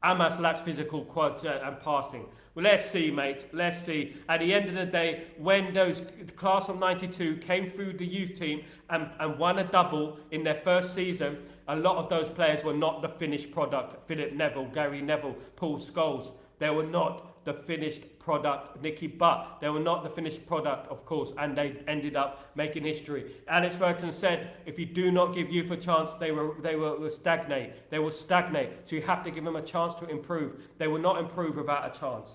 Amas lacks physical quality and passing. Well, let's see, mate. Let's see. At the end of the day, when those class of 92 came through the youth team and won a double in their first season, a lot of those players were not the finished product. Philip Neville, Gary Neville, Paul Scholes. They were not the finished product. Nicky Butt, they were not the finished product, of course, and they ended up making history. Alex Ferguson said, if you do not give youth a chance, they will stagnate. They will stagnate. So you have to give them a chance to improve. They will not improve without a chance.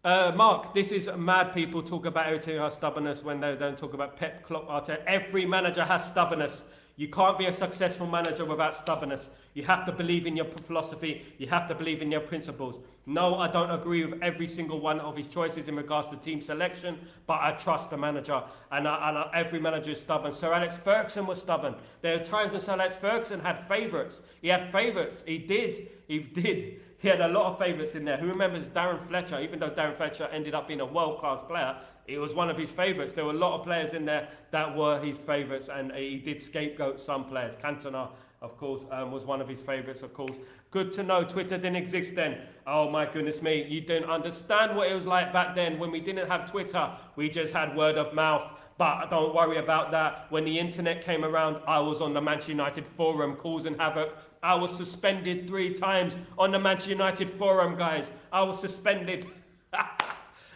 Mark, this is mad. People talk about everything has stubbornness when they don't talk about Pep, Klopp, Arteta. Every manager has stubbornness. You can't be a successful manager without stubbornness. You have to believe in your philosophy. You have to believe in your principles. No, I don't agree with every single one of his choices in regards to team selection, but I trust the manager. And every manager is stubborn. Sir Alex Ferguson was stubborn. There are times when Sir Alex Ferguson had favourites. He had favourites. He did. He had a lot of favourites in there. Who remembers Darren Fletcher? Even though Darren Fletcher ended up being a world-class player, it was one of his favourites. There were a lot of players in there that were his favourites, and he did scapegoat some players. Cantona, of course, was one of his favourites, of course. Good to know Twitter didn't exist then. Oh my goodness me, you didn't understand what it was like back then when we didn't have Twitter. We just had word of mouth. But don't worry about that. When the internet came around, I was on the Manchester United forum causing havoc. I was suspended 3 times on the Manchester United forum, guys. I was suspended.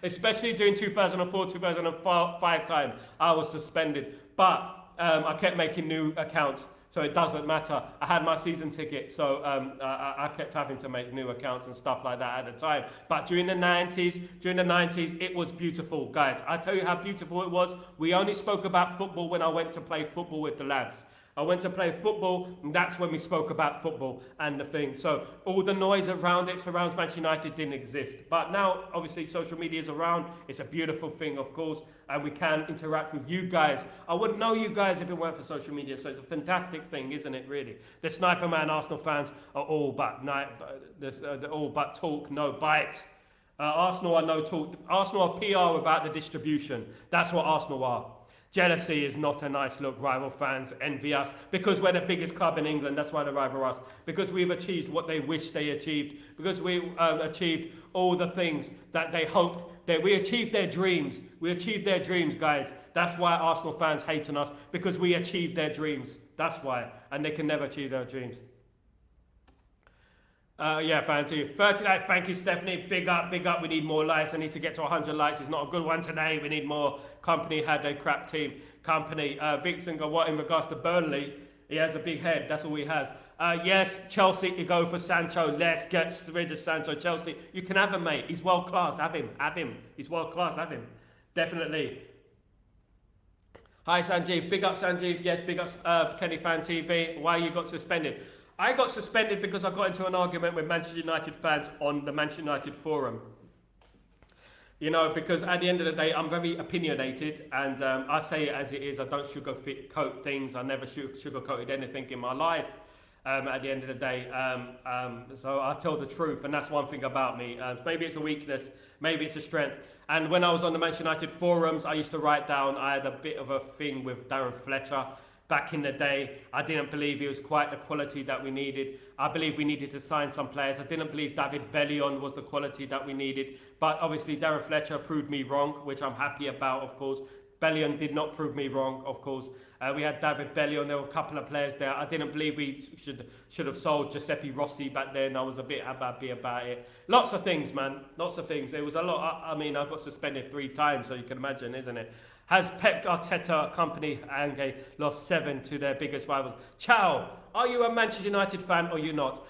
Especially during 2004, 2005 time, I was suspended. But I kept making new accounts, so it doesn't matter. I had my season ticket, so I kept having to make new accounts and stuff like that at the time. But during the 90s, it was beautiful, guys. I tell you how beautiful it was. We only spoke about football when I went to play football with the lads. I went to play football, and that's when we spoke about football and the thing. So all the noise around it, surrounds Manchester United, didn't exist. But now, obviously, social media is around. It's a beautiful thing, of course, and we can interact with you guys. I wouldn't know you guys if it weren't for social media, so it's a fantastic thing, isn't it, really? The Sniper Man Arsenal fans are all but talk, no bite. Arsenal are no talk. Arsenal are PR without the distribution. That's what Arsenal are. Jealousy is not a nice look. Rival fans envy us because we're the biggest club in England. That's why they rival us. Because we've achieved what they wish they achieved. Because we achieved all the things that they hoped. That we achieved their dreams. We achieved their dreams, guys. That's why Arsenal fans hate on us. Because we achieved their dreams. That's why. And they can never achieve their dreams. Yeah, thank you. 30 likes, thank you, Stephanie. Big up, big up. We need more likes. I need to get to 100 likes. It's not a good one today. We need more. Company had a crap team. Company. Vixen got what in regards to Burnley? He has a big head. That's all he has. Yes, Chelsea to go for Sancho. Let's get rid of Sancho. Chelsea, you can have him, mate. He's world class. Have him. Have him. He's world class. Have him. Definitely. Hi, Sanjeev. Big up, Sanjeev. Yes, big up, Kenny Fan TV. Why you got suspended? I got suspended because I got into an argument with Manchester United fans on the Manchester United forum. You know, because at the end of the day, I'm very opinionated, and I say it as it is. I don't sugarcoat things. I never sugarcoated anything in my life. At the end of the day, so I tell the truth, and that's one thing about me. Maybe it's a weakness, maybe it's a strength. And when I was on the Manchester United forums, I used to write down. I had a bit of a thing with Darren Fletcher. Back in the day, I didn't believe he was quite the quality that we needed. I believe we needed to sign some players. I didn't believe David Bellion was the quality that we needed. But obviously, Darren Fletcher proved me wrong, which I'm happy about, of course. Bellion did not prove me wrong, of course. We had David Bellion. There were a couple of players there. I didn't believe we should have sold Giuseppe Rossi back then. I was a bit happy about it. Lots of things, man. Lots of things. There was a lot. I mean, I got suspended 3 times, so you can imagine, isn't it? Has Pep Arteta company Ange lost 7 to their biggest rivals? Ciao. Are you a Manchester United fan or you not?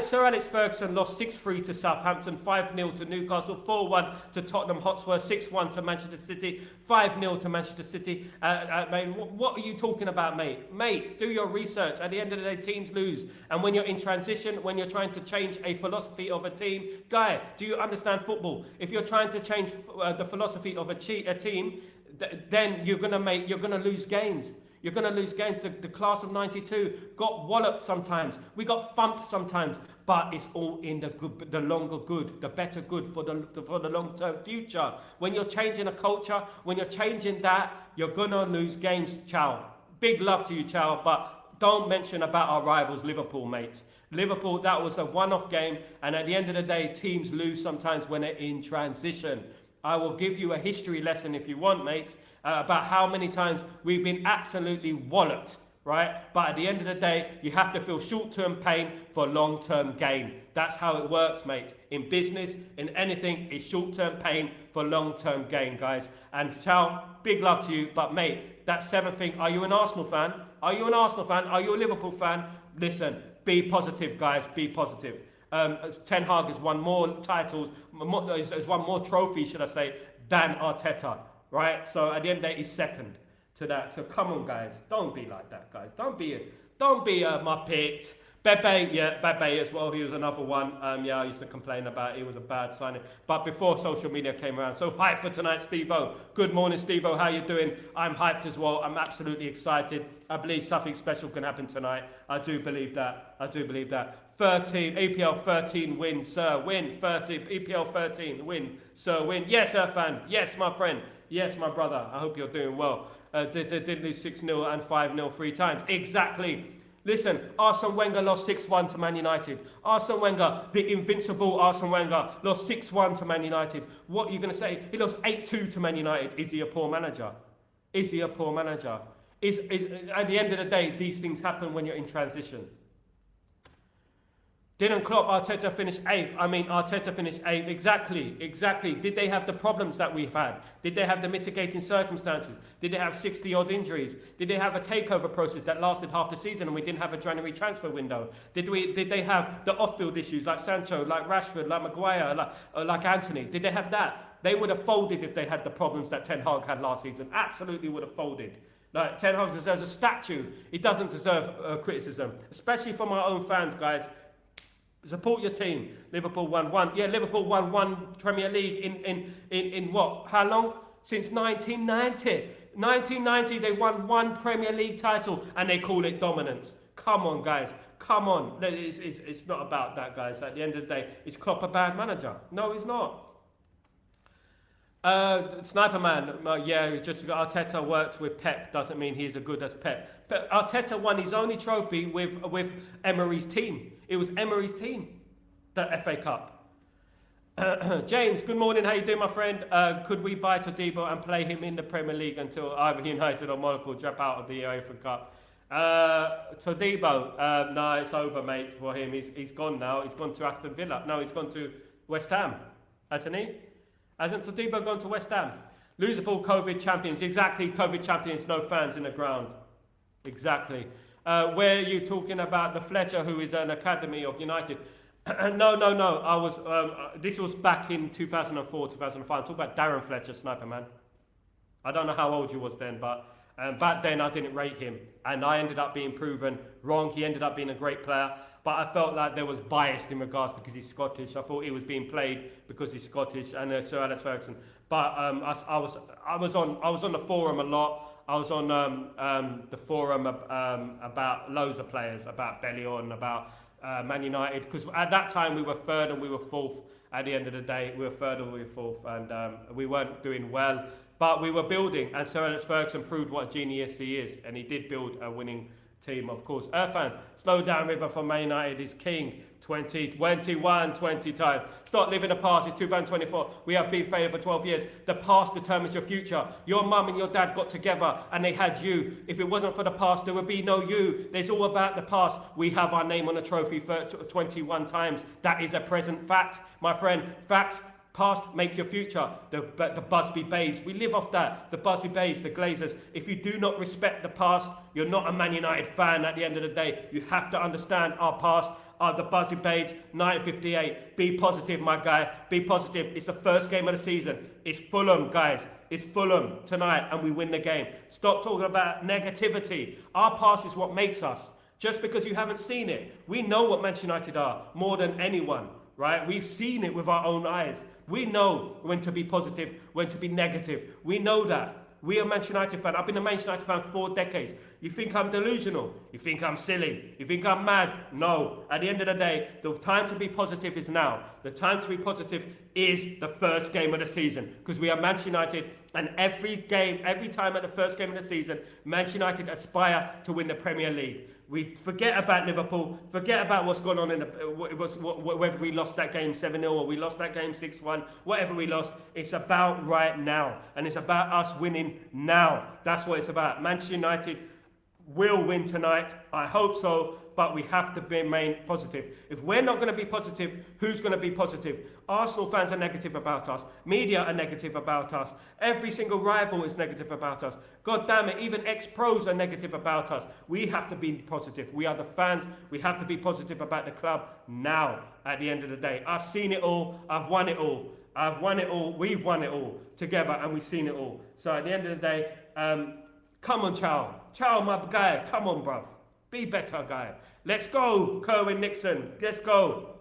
Sir Alex Ferguson lost 6-3 to Southampton, 5-0 to Newcastle, 4-1 to Tottenham Hotspur, 6-1 to Manchester City, 5-0 to Manchester City. Mate, what are you talking about, mate? Mate, do your research. At the end of the day, teams lose. And when you're in transition, when you're trying to change a philosophy of a team, guy, do you understand football? If you're trying to change the philosophy of a team, then you're gonna lose games. You're going to lose games. The class of 92 got walloped sometimes. We got thumped sometimes. But it's all in the good, the longer good, the better good for the long-term future. When you're changing a culture, when you're changing that, you're going to lose games, Chow. Big love to you, Chow. But don't mention about our rivals, Liverpool, mate. Liverpool, that was a one-off game. And at the end of the day, teams lose sometimes when they're in transition. I will give you a history lesson if you want, mate. About how many times we've been absolutely walloped, right? But at the end of the day, you have to feel short-term pain for long-term gain. That's how it works, mate. In business, in anything, it's short-term pain for long-term gain, guys. And Chow, big love to you. But mate, that seventh thing, are you an Arsenal fan? Are you an Arsenal fan? Are you a Liverpool fan? Listen, be positive, guys. Be positive. Ten Hag has won more titles, has won more trophies, should I say, than Arteta. Right, so at the end of the day, he's second to that. So come on, guys, don't be like that, guys. Don't be my picked. Bebe as well. He was another one. I used to complain about it. It was a bad signing. But before social media came around, so hyped for tonight, Steve-O. Good morning, Steve-O. How you doing? I'm hyped as well. I'm absolutely excited. I believe something special can happen tonight. I do believe that. 13 EPL 13 win, sir. Win 30 EPL 13 win, sir. Win. Yes, Irfan. Yes, my friend. Yes, my brother. I hope you're doing well. They did lose 6-0 and 5-0 3 times. Exactly. Listen, Arsene Wenger lost 6-1 to Man United. Arsene Wenger, the invincible Arsene Wenger, lost 6-1 to Man United. What are you going to say? He lost 8-2 to Man United. Is he a poor manager? Is he a poor manager? At the end of the day, these things happen when you're in transition. Didn't Arteta finish 8th? I mean, Arteta finished 8th. Exactly. Did they have the problems that we've had? Did they have the mitigating circumstances? Did they have 60-odd injuries? Did they have a takeover process that lasted half the season and we didn't have a January transfer window? Did they have the off-field issues like Sancho, like Rashford, like Maguire, like Anthony? Did they have that? They would have folded if they had the problems that Ten Hag had last season. Absolutely would have folded. Like, Ten Hag deserves a statue. He doesn't deserve criticism, especially from our own fans, guys. Support your team. Liverpool won one. Yeah, Liverpool won one Premier League in what? How long? Since 1990. 1990, they won one Premier League title and they call it dominance. Come on, guys. Come on. It's not about that, guys. At the end of the day, is Klopp a bad manager? No, he's not. Sniper Man, just Arteta worked with Pep doesn't mean he's as good as Pep. But Arteta won his only trophy with Emery's team. It was Emery's team, the FA Cup. James, good morning. How you doing, my friend? Could we buy Todibo and play him in the Premier League until either United or Monaco drop out of the UEFA Cup? Todibo, no, it's over, mate. For him, he's gone now. He's gone to Aston Villa. No, he's gone to West Ham, hasn't he? Hasn't Todibo gone to West Ham? Liverpool COVID champions. Exactly, COVID champions, no fans in the ground. Exactly. Where are you talking about the Fletcher, who is an academy of United? No. I was. This was back in 2004, 2005. I'm talking about Darren Fletcher, Sniper Man. I don't know how old you was then, but back then I didn't rate him. And I ended up being proven wrong. He ended up being a great player. But I felt like there was bias in regards because he's Scottish. I thought he was being played because he's Scottish and Sir Alex Ferguson. But I was on the forum a lot. I was on the forum about loads of players, about Belleon, about Man United, because at that time we were third and we were fourth. At the end of the day, we were third and we were fourth, and we weren't doing well. But we were building, and Sir Alex Ferguson proved what a genius he is, and he did build a winning team, of course. Irfan, slow down, River from Man United is king. 20 times. Stop living the past. It's 2024. We have been failed for 12 years. The past determines your future. Your mum and your dad got together and they had you. If it wasn't for the past, there would be no you. There's all about the past. We have our name on a trophy for 21 times. That is a present fact, my friend. Facts. Past make your future. The Busby Bays. We live off that. The Busby Bays, the Glazers. If you do not respect the past, you're not a Man United fan at the end of the day. You have to understand our past. The Busby Bays, 1958. Be positive, my guy. Be positive. It's the first game of the season. It's Fulham, guys. It's Fulham tonight and we win the game. Stop talking about negativity. Our past is what makes us. Just because you haven't seen it. We know what Manchester United are more than anyone. Right? We've seen it with our own eyes. We know when to be positive, when to be negative. We know that. We are Manchester United fan. I've been a Manchester United fan for 4 decades. You think I'm delusional? You think I'm silly? You think I'm mad? No. At the end of the day, the time to be positive is now. The time to be positive is the first game of the season, because we are Manchester United, and every time at the first game of the season, Manchester United aspire to win the Premier League. We forget about Liverpool, forget about what's gone on in whether we lost that game 7-0 or we lost that game 6-1, whatever we lost. It's about right now, and it's about us winning now. That's what it's about. Manchester United will win tonight. I hope so, but we have to remain positive. If we're not going to be positive, who's going to be positive? Arsenal fans are negative about us. Media are negative about us. Every single rival is negative about us. God damn it, even ex-pros are negative about us. We have to be positive. We are the fans. We have to be positive about the club now, at the end of the day. I've seen it all. I've won it all. I've won it all. We've won it all together, and we've seen it all. So at the end of the day, come on, Chow. Chow, my guy. Come on, bruv. Be better, guy. Let's go, Kerwin Nixon. Let's go.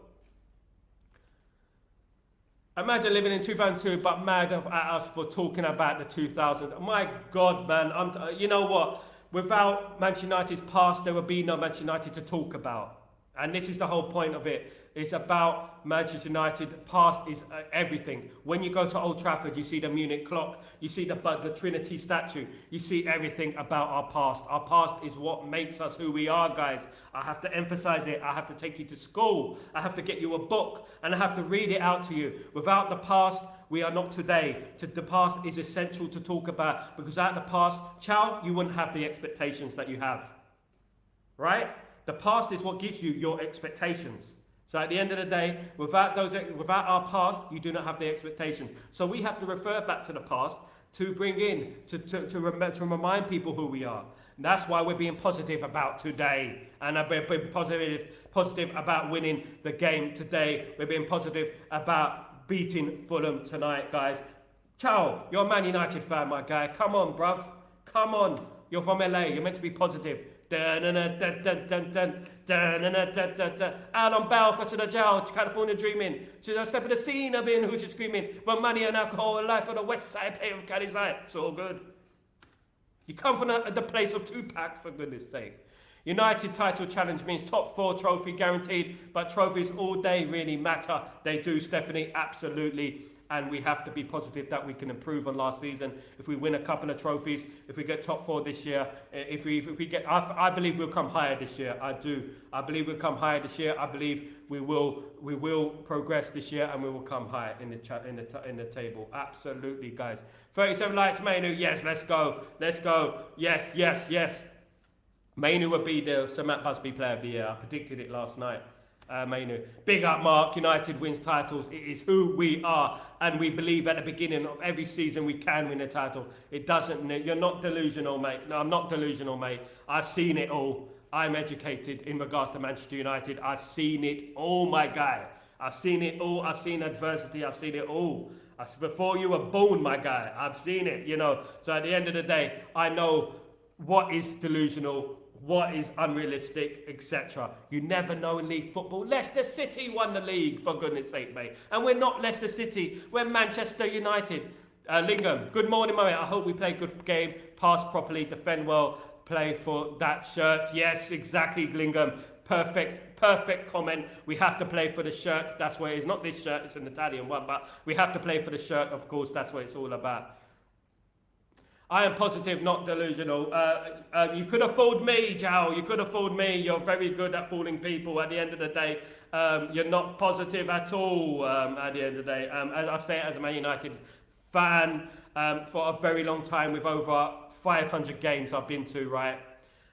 Imagine living in 2002, but mad at us for talking about the 2000s. My God, man. You know what? Without Manchester United's past, there would be no Manchester United to talk about. And this is the whole point of it. It's about Manchester United. Past is everything. When you go to Old Trafford, you see the Munich clock, you see the Trinity statue, you see everything about our past. Our past is what makes us who we are, guys. I have to emphasize it. I have to take you to school. I have to get you a book, and I have to read it out to you. Without the past, we are not today. The past is essential to talk about, because without the past, Chow, you wouldn't have the expectations that you have. Right? The past is what gives you your expectations. So at the end of the day, without our past, you do not have the expectations. So we have to refer back to the past to bring in, to remind people who we are. And that's why we're being positive about today. And we're being positive about winning the game today. We're being positive about beating Fulham tonight, guys. Ciao, you're a Man United fan, my guy. Come on, bruv. Come on. You're from LA. You're meant to be positive. Out on bail for the jail, California dreaming. So I step in the scene of being who's screaming for money and alcohol and life on the west side of Cali's side. It's all good. You come from the place of Tupac, for goodness sake. United title challenge means top 4 trophy guaranteed, but trophies all day really matter. They do, Stephanie, absolutely. And we have to be positive that we can improve on last season. If we win a couple of trophies, if we get top 4 this year, if we get, I believe we'll come higher this year. I do. I believe we'll come higher this year. I believe we will progress this year, and we will come higher in the table. Absolutely, guys. 37 likes, Mainu. Yes, let's go. Let's go. Yes. Mainu will be the Sir Matt Busby Player of the Year. I predicted it last night. Mainu. Big up, Mark. United wins titles. It is who we are, and we believe at the beginning of every season we can win a title. It doesn't. You're not delusional, mate. No, I'm not delusional, mate. I've seen it all. I'm educated in regards to Manchester United. I've seen it all, my guy. I've seen it all. I've seen adversity. I've seen it all. Before you were born, my guy. I've seen it. You know. So at the end of the day, I know what is delusional, what is unrealistic, etc. You never know in league football. Leicester City won the league, for goodness sake, mate. And we're not Leicester City, we're Manchester United. Lingham, good morning, mate. I hope we play a good game, pass properly, defend well, play for that shirt. Yes, exactly, Lingham. Perfect comment. We have to play for the shirt. That's what it is. Not this shirt, it's an Italian one, but we have to play for the shirt, of course. That's what it's all about. I am positive, not delusional. You could have fooled me, Joe. You could have fooled me. You're very good at fooling people. At the end of the day, you're not positive at all. At the end of the day, as I say, as a Man United fan for a very long time, with over 500 games I've been to. Right,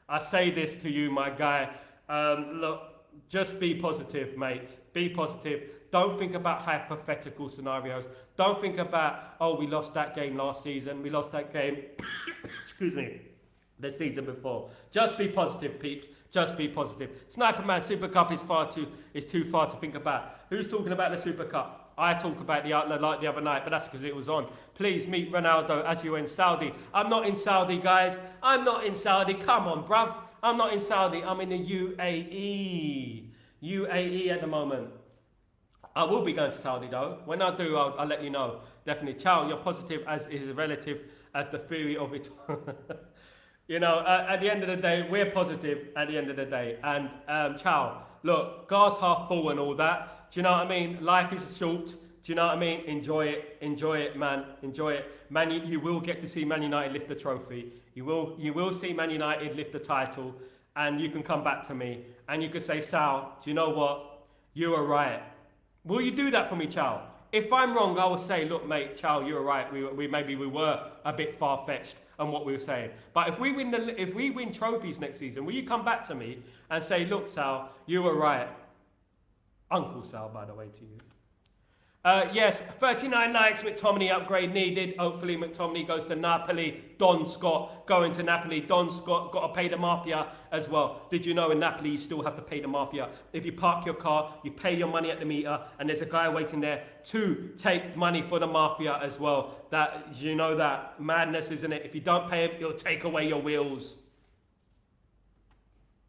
I say this to you, my guy. Look, just be positive, mate. Be positive. Don't think about hypothetical scenarios. Don't think about, oh, we lost that game last season. We lost that game, excuse me, the season before. Just be positive, peeps. Just be positive. Sniper Man, Super Cup is too far to think about. Who's talking about the Super Cup? I talk about the outlet like the other night, but that's because it was on. Please meet Ronaldo as you're in Saudi. I'm not in Saudi, guys. I'm not in Saudi. Come on, bruv. I'm not in Saudi. I'm in the UAE. UAE at the moment. I will be going to Saudi though. When I do, I'll let you know. Definitely. Ciao, you're positive as is relative as the theory of it. You know, at the end of the day, we're positive at the end of the day. And ciao. Look, glass half full and all that. Do you know what I mean? Life is short. Do you know what I mean? Enjoy it, man. Enjoy it. Man, you will get to see Man United lift the trophy. You will see Man United lift the title. And you can come back to me and you can say, Sal, do you know what? You were right. Will you do that for me, Chow? If I'm wrong, I will say, look, mate, Chow, you were right. Maybe we were a bit far-fetched on what we were saying. But if we win trophies next season, will you come back to me and say, look, Sal, you were right? Uncle Sal, by the way, to you. Yes, 39 likes, Mctominay upgrade needed. Hopefully Mctominay goes to Napoli. Don Scott going to Napoli. Don Scott got to pay the mafia as well. Did you know in Napoli you still have to pay the mafia? If you park your car, you pay your money at the meter, and there's a guy waiting there to take money for the mafia as well. You know that madness, isn't it? If you don't pay him, he'll take away your wheels.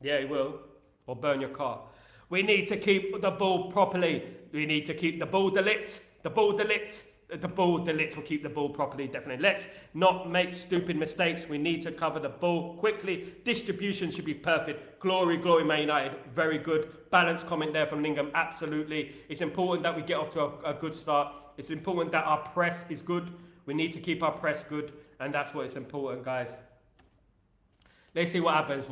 Yeah, he will. Or burn your car. We need to keep the ball properly. We need to keep the ball Ligt. The ball Ligt. The ball Ligt will keep the ball properly, definitely. Let's not make stupid mistakes. We need to cover the ball quickly. Distribution should be perfect. Glory, Man United. Very good. Balanced comment there from Lingham. Absolutely. It's important that we get off to a good start. It's important that our press is good. We need to keep our press good. And that's what is important, guys. Let's see what happens.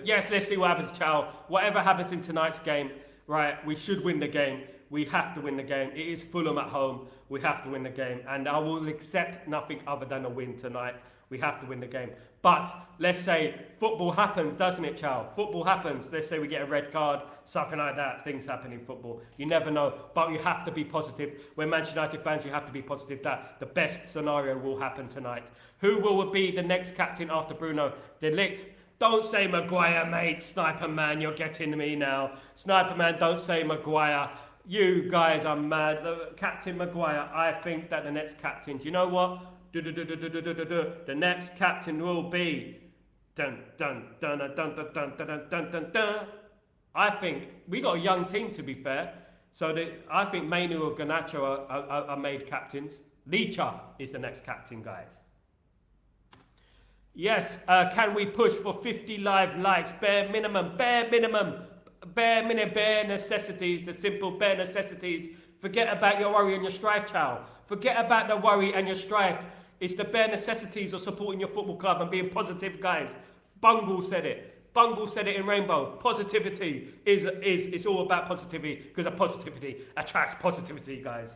Yes, let's see what happens, Chow. Whatever happens in tonight's game, right, we should win the game. We have to win the game. It is Fulham at home. We have to win the game. And I will accept nothing other than a win tonight. We have to win the game. But let's say football happens, doesn't it, Chow? Football happens. Let's say we get a red card, something like that. Things happen in football. You never know. But you have to be positive. We're Manchester United fans. You have to be positive that the best scenario will happen tonight. Who will be the next captain after Bruno? Ligt. Don't say Maguire, mate. Sniper man, you're getting me now. Sniper man, don't say Maguire. You guys are mad. Captain Maguire, I think that the next captain, do you know what? The next captain will be dun dun dun dun dun dun dun dun dun dun. I think we got a young team, to be fair. So I think Mainu or Garnacho are made captains. Licha is the next captain, guys. Yes, can we push for 50 live likes? Bare minimum. Bare necessities, the simple bare necessities. Forget about your worry and your strife, Chow. Forget about the worry and your strife. It's the bare necessities of supporting your football club and being positive, guys. Bungle said it. Bungle said it in Rainbow. Positivity it's all about positivity, because positivity attracts positivity, guys.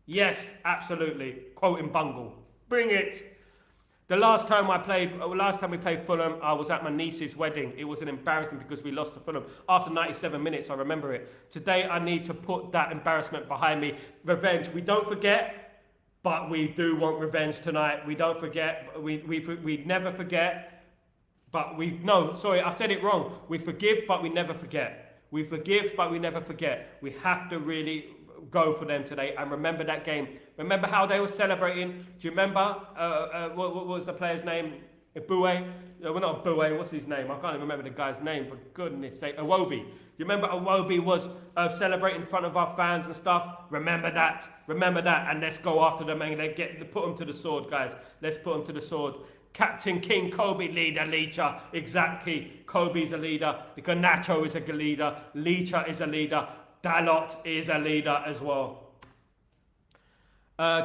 Yes, absolutely. Quoting Bungle. Bring it. The last time we played Fulham, I was at my niece's wedding. It was an embarrassing because we lost to Fulham. After 97 minutes, I remember it. Today, I need to put that embarrassment behind me. Revenge. We don't forget, but we do want revenge tonight. We don't forget. We never forget. But I said it wrong. We forgive, but we never forget. We forgive, but we never forget. We have to really go for them today and remember that game. Remember how they were celebrating? Do you remember what was the player's name? Boué? No, not Boué. What's his name? I can't even remember the guy's name, for goodness sake. Iwobi. You remember Iwobi was celebrating in front of our fans and stuff? Remember that, and let's go after them and put them to the sword, guys. Let's put them to the sword. Captain King Kobe, leader, Licha. Exactly. Kobe's a leader. Garnacho is a leader. Licha is a leader. Dalot is a leader as well.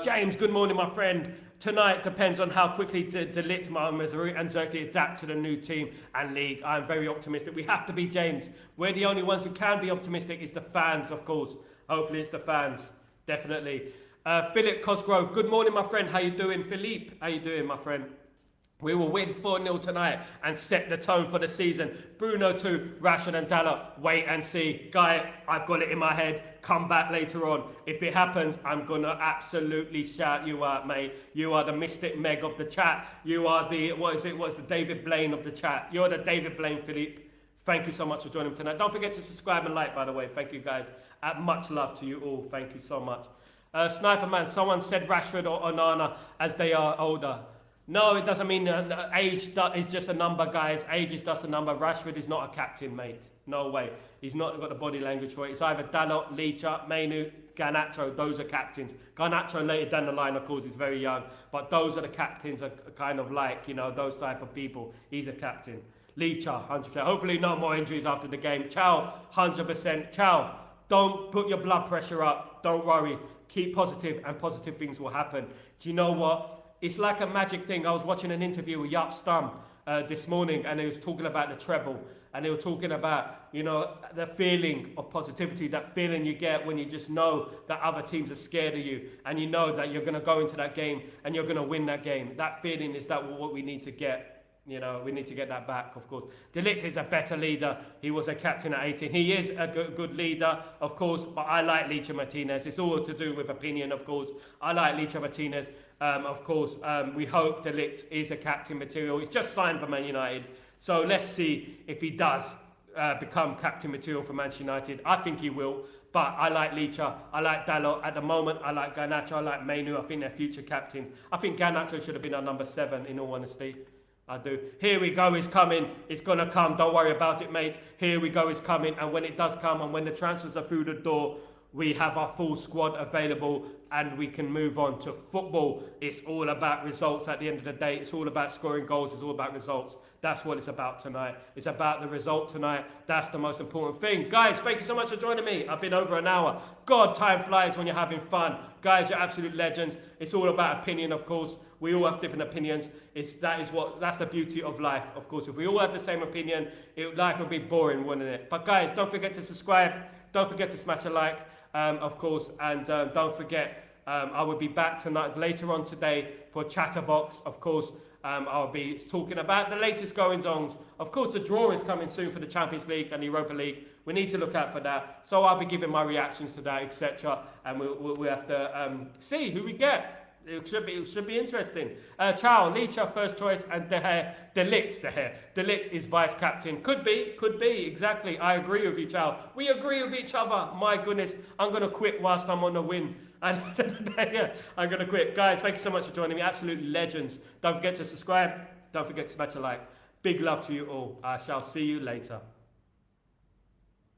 James, good morning, my friend. Tonight depends on how quickly Ligt, Mazraoui and Xerxes adapt to the new team and league. I'm very optimistic. We have to be, James. We're the only ones who can be optimistic. It's the fans, of course. Hopefully it's the fans. Definitely. Philip Cosgrove, good morning, my friend. How you doing? Philippe, how you doing, my friend? We will win 4-0 tonight and set the tone for the season. Bruno 2, Rashford and Dalot. Wait and see. Guy, I've got it in my head. Come back later on. If it happens, I'm going to absolutely shout you out, mate. You are the Mystic Meg of the chat. You are the, what's the David Blaine of the chat. You're the David Blaine, Philippe. Thank you so much for joining me tonight. Don't forget to subscribe and like, by the way. Thank you, guys. Much love to you all. Thank you so much. Sniper Man, someone said Rashford or Onana as they are older. No, it doesn't mean age is just a number, guys. Age is just a number. Rashford is not a captain, mate. No way. He's not got the body language for it. It's either Dalot, Licha, Mainu, Garnacho. Those are captains. Garnacho later down the line, of course, is very young. But those are the captains, are kind of like, you know, those type of people. He's a captain. Licha, 100%. Hopefully no more injuries after the game. Chow, 100%. Chow, don't put your blood pressure up. Don't worry. Keep positive and positive things will happen. Do you know what? It's like a magic thing. I was watching an interview with Jaap Stam this morning, and he was talking about the treble, and they were talking about, you know, the feeling of positivity, that feeling you get when you just know that other teams are scared of you, and you know that you're going to go into that game and you're going to win that game. That feeling is that what we need to get. You know, we need to get that back, of course. Ligt is a better leader. He was a captain at 18. He is a good leader, of course, but I like Licha Martinez. It's all to do with opinion, of course. I like Licha Martinez, of course. We hope Ligt is a captain material. He's just signed for Man United. So let's see if he does become captain material for Manchester United. I think he will. But I like Licha, I like Dalot. At the moment, I like Garnacho, I like Mainu. I think they're future captains. I think Garnacho should have been our number 7, in all honesty. I do. Here we go, it's coming. It's going to come. Don't worry about it, mate. Here we go, it's coming. And when it does come, and when the transfers are through the door, we have our full squad available and we can move on to football. It's all about results at the end of the day. It's all about scoring goals. It's all about results. That's what it's about tonight. It's about the result tonight. That's the most important thing. Guys, thank you so much for joining me. I've been over an hour. God, time flies when you're having fun. Guys, you're absolute legends. It's all about opinion, of course. We all have different opinions. That's the beauty of life, of course. If we all had the same opinion, life would be boring, wouldn't it? But guys, don't forget to subscribe. Don't forget to smash a like, of course. And don't forget, I will be back tonight, later on today, for Chatterbox, of course. I'll be talking about the latest goings-ons. Of course, the draw is coming soon for the Champions League and the Europa League. We need to look out for that. So I'll be giving my reactions to that, etc. And we'll have to see who we get. It should be interesting. Chow, Licha, first choice, and De Ligt is vice captain. Could be, exactly. I agree with you, Chow. We agree with each other. My goodness, I'm going to quit whilst I'm on the win. And yeah, I'm going to quit. Guys, thank you so much for joining me. Absolute legends. Don't forget to subscribe. Don't forget to smash a like. Big love to you all. I shall see you later.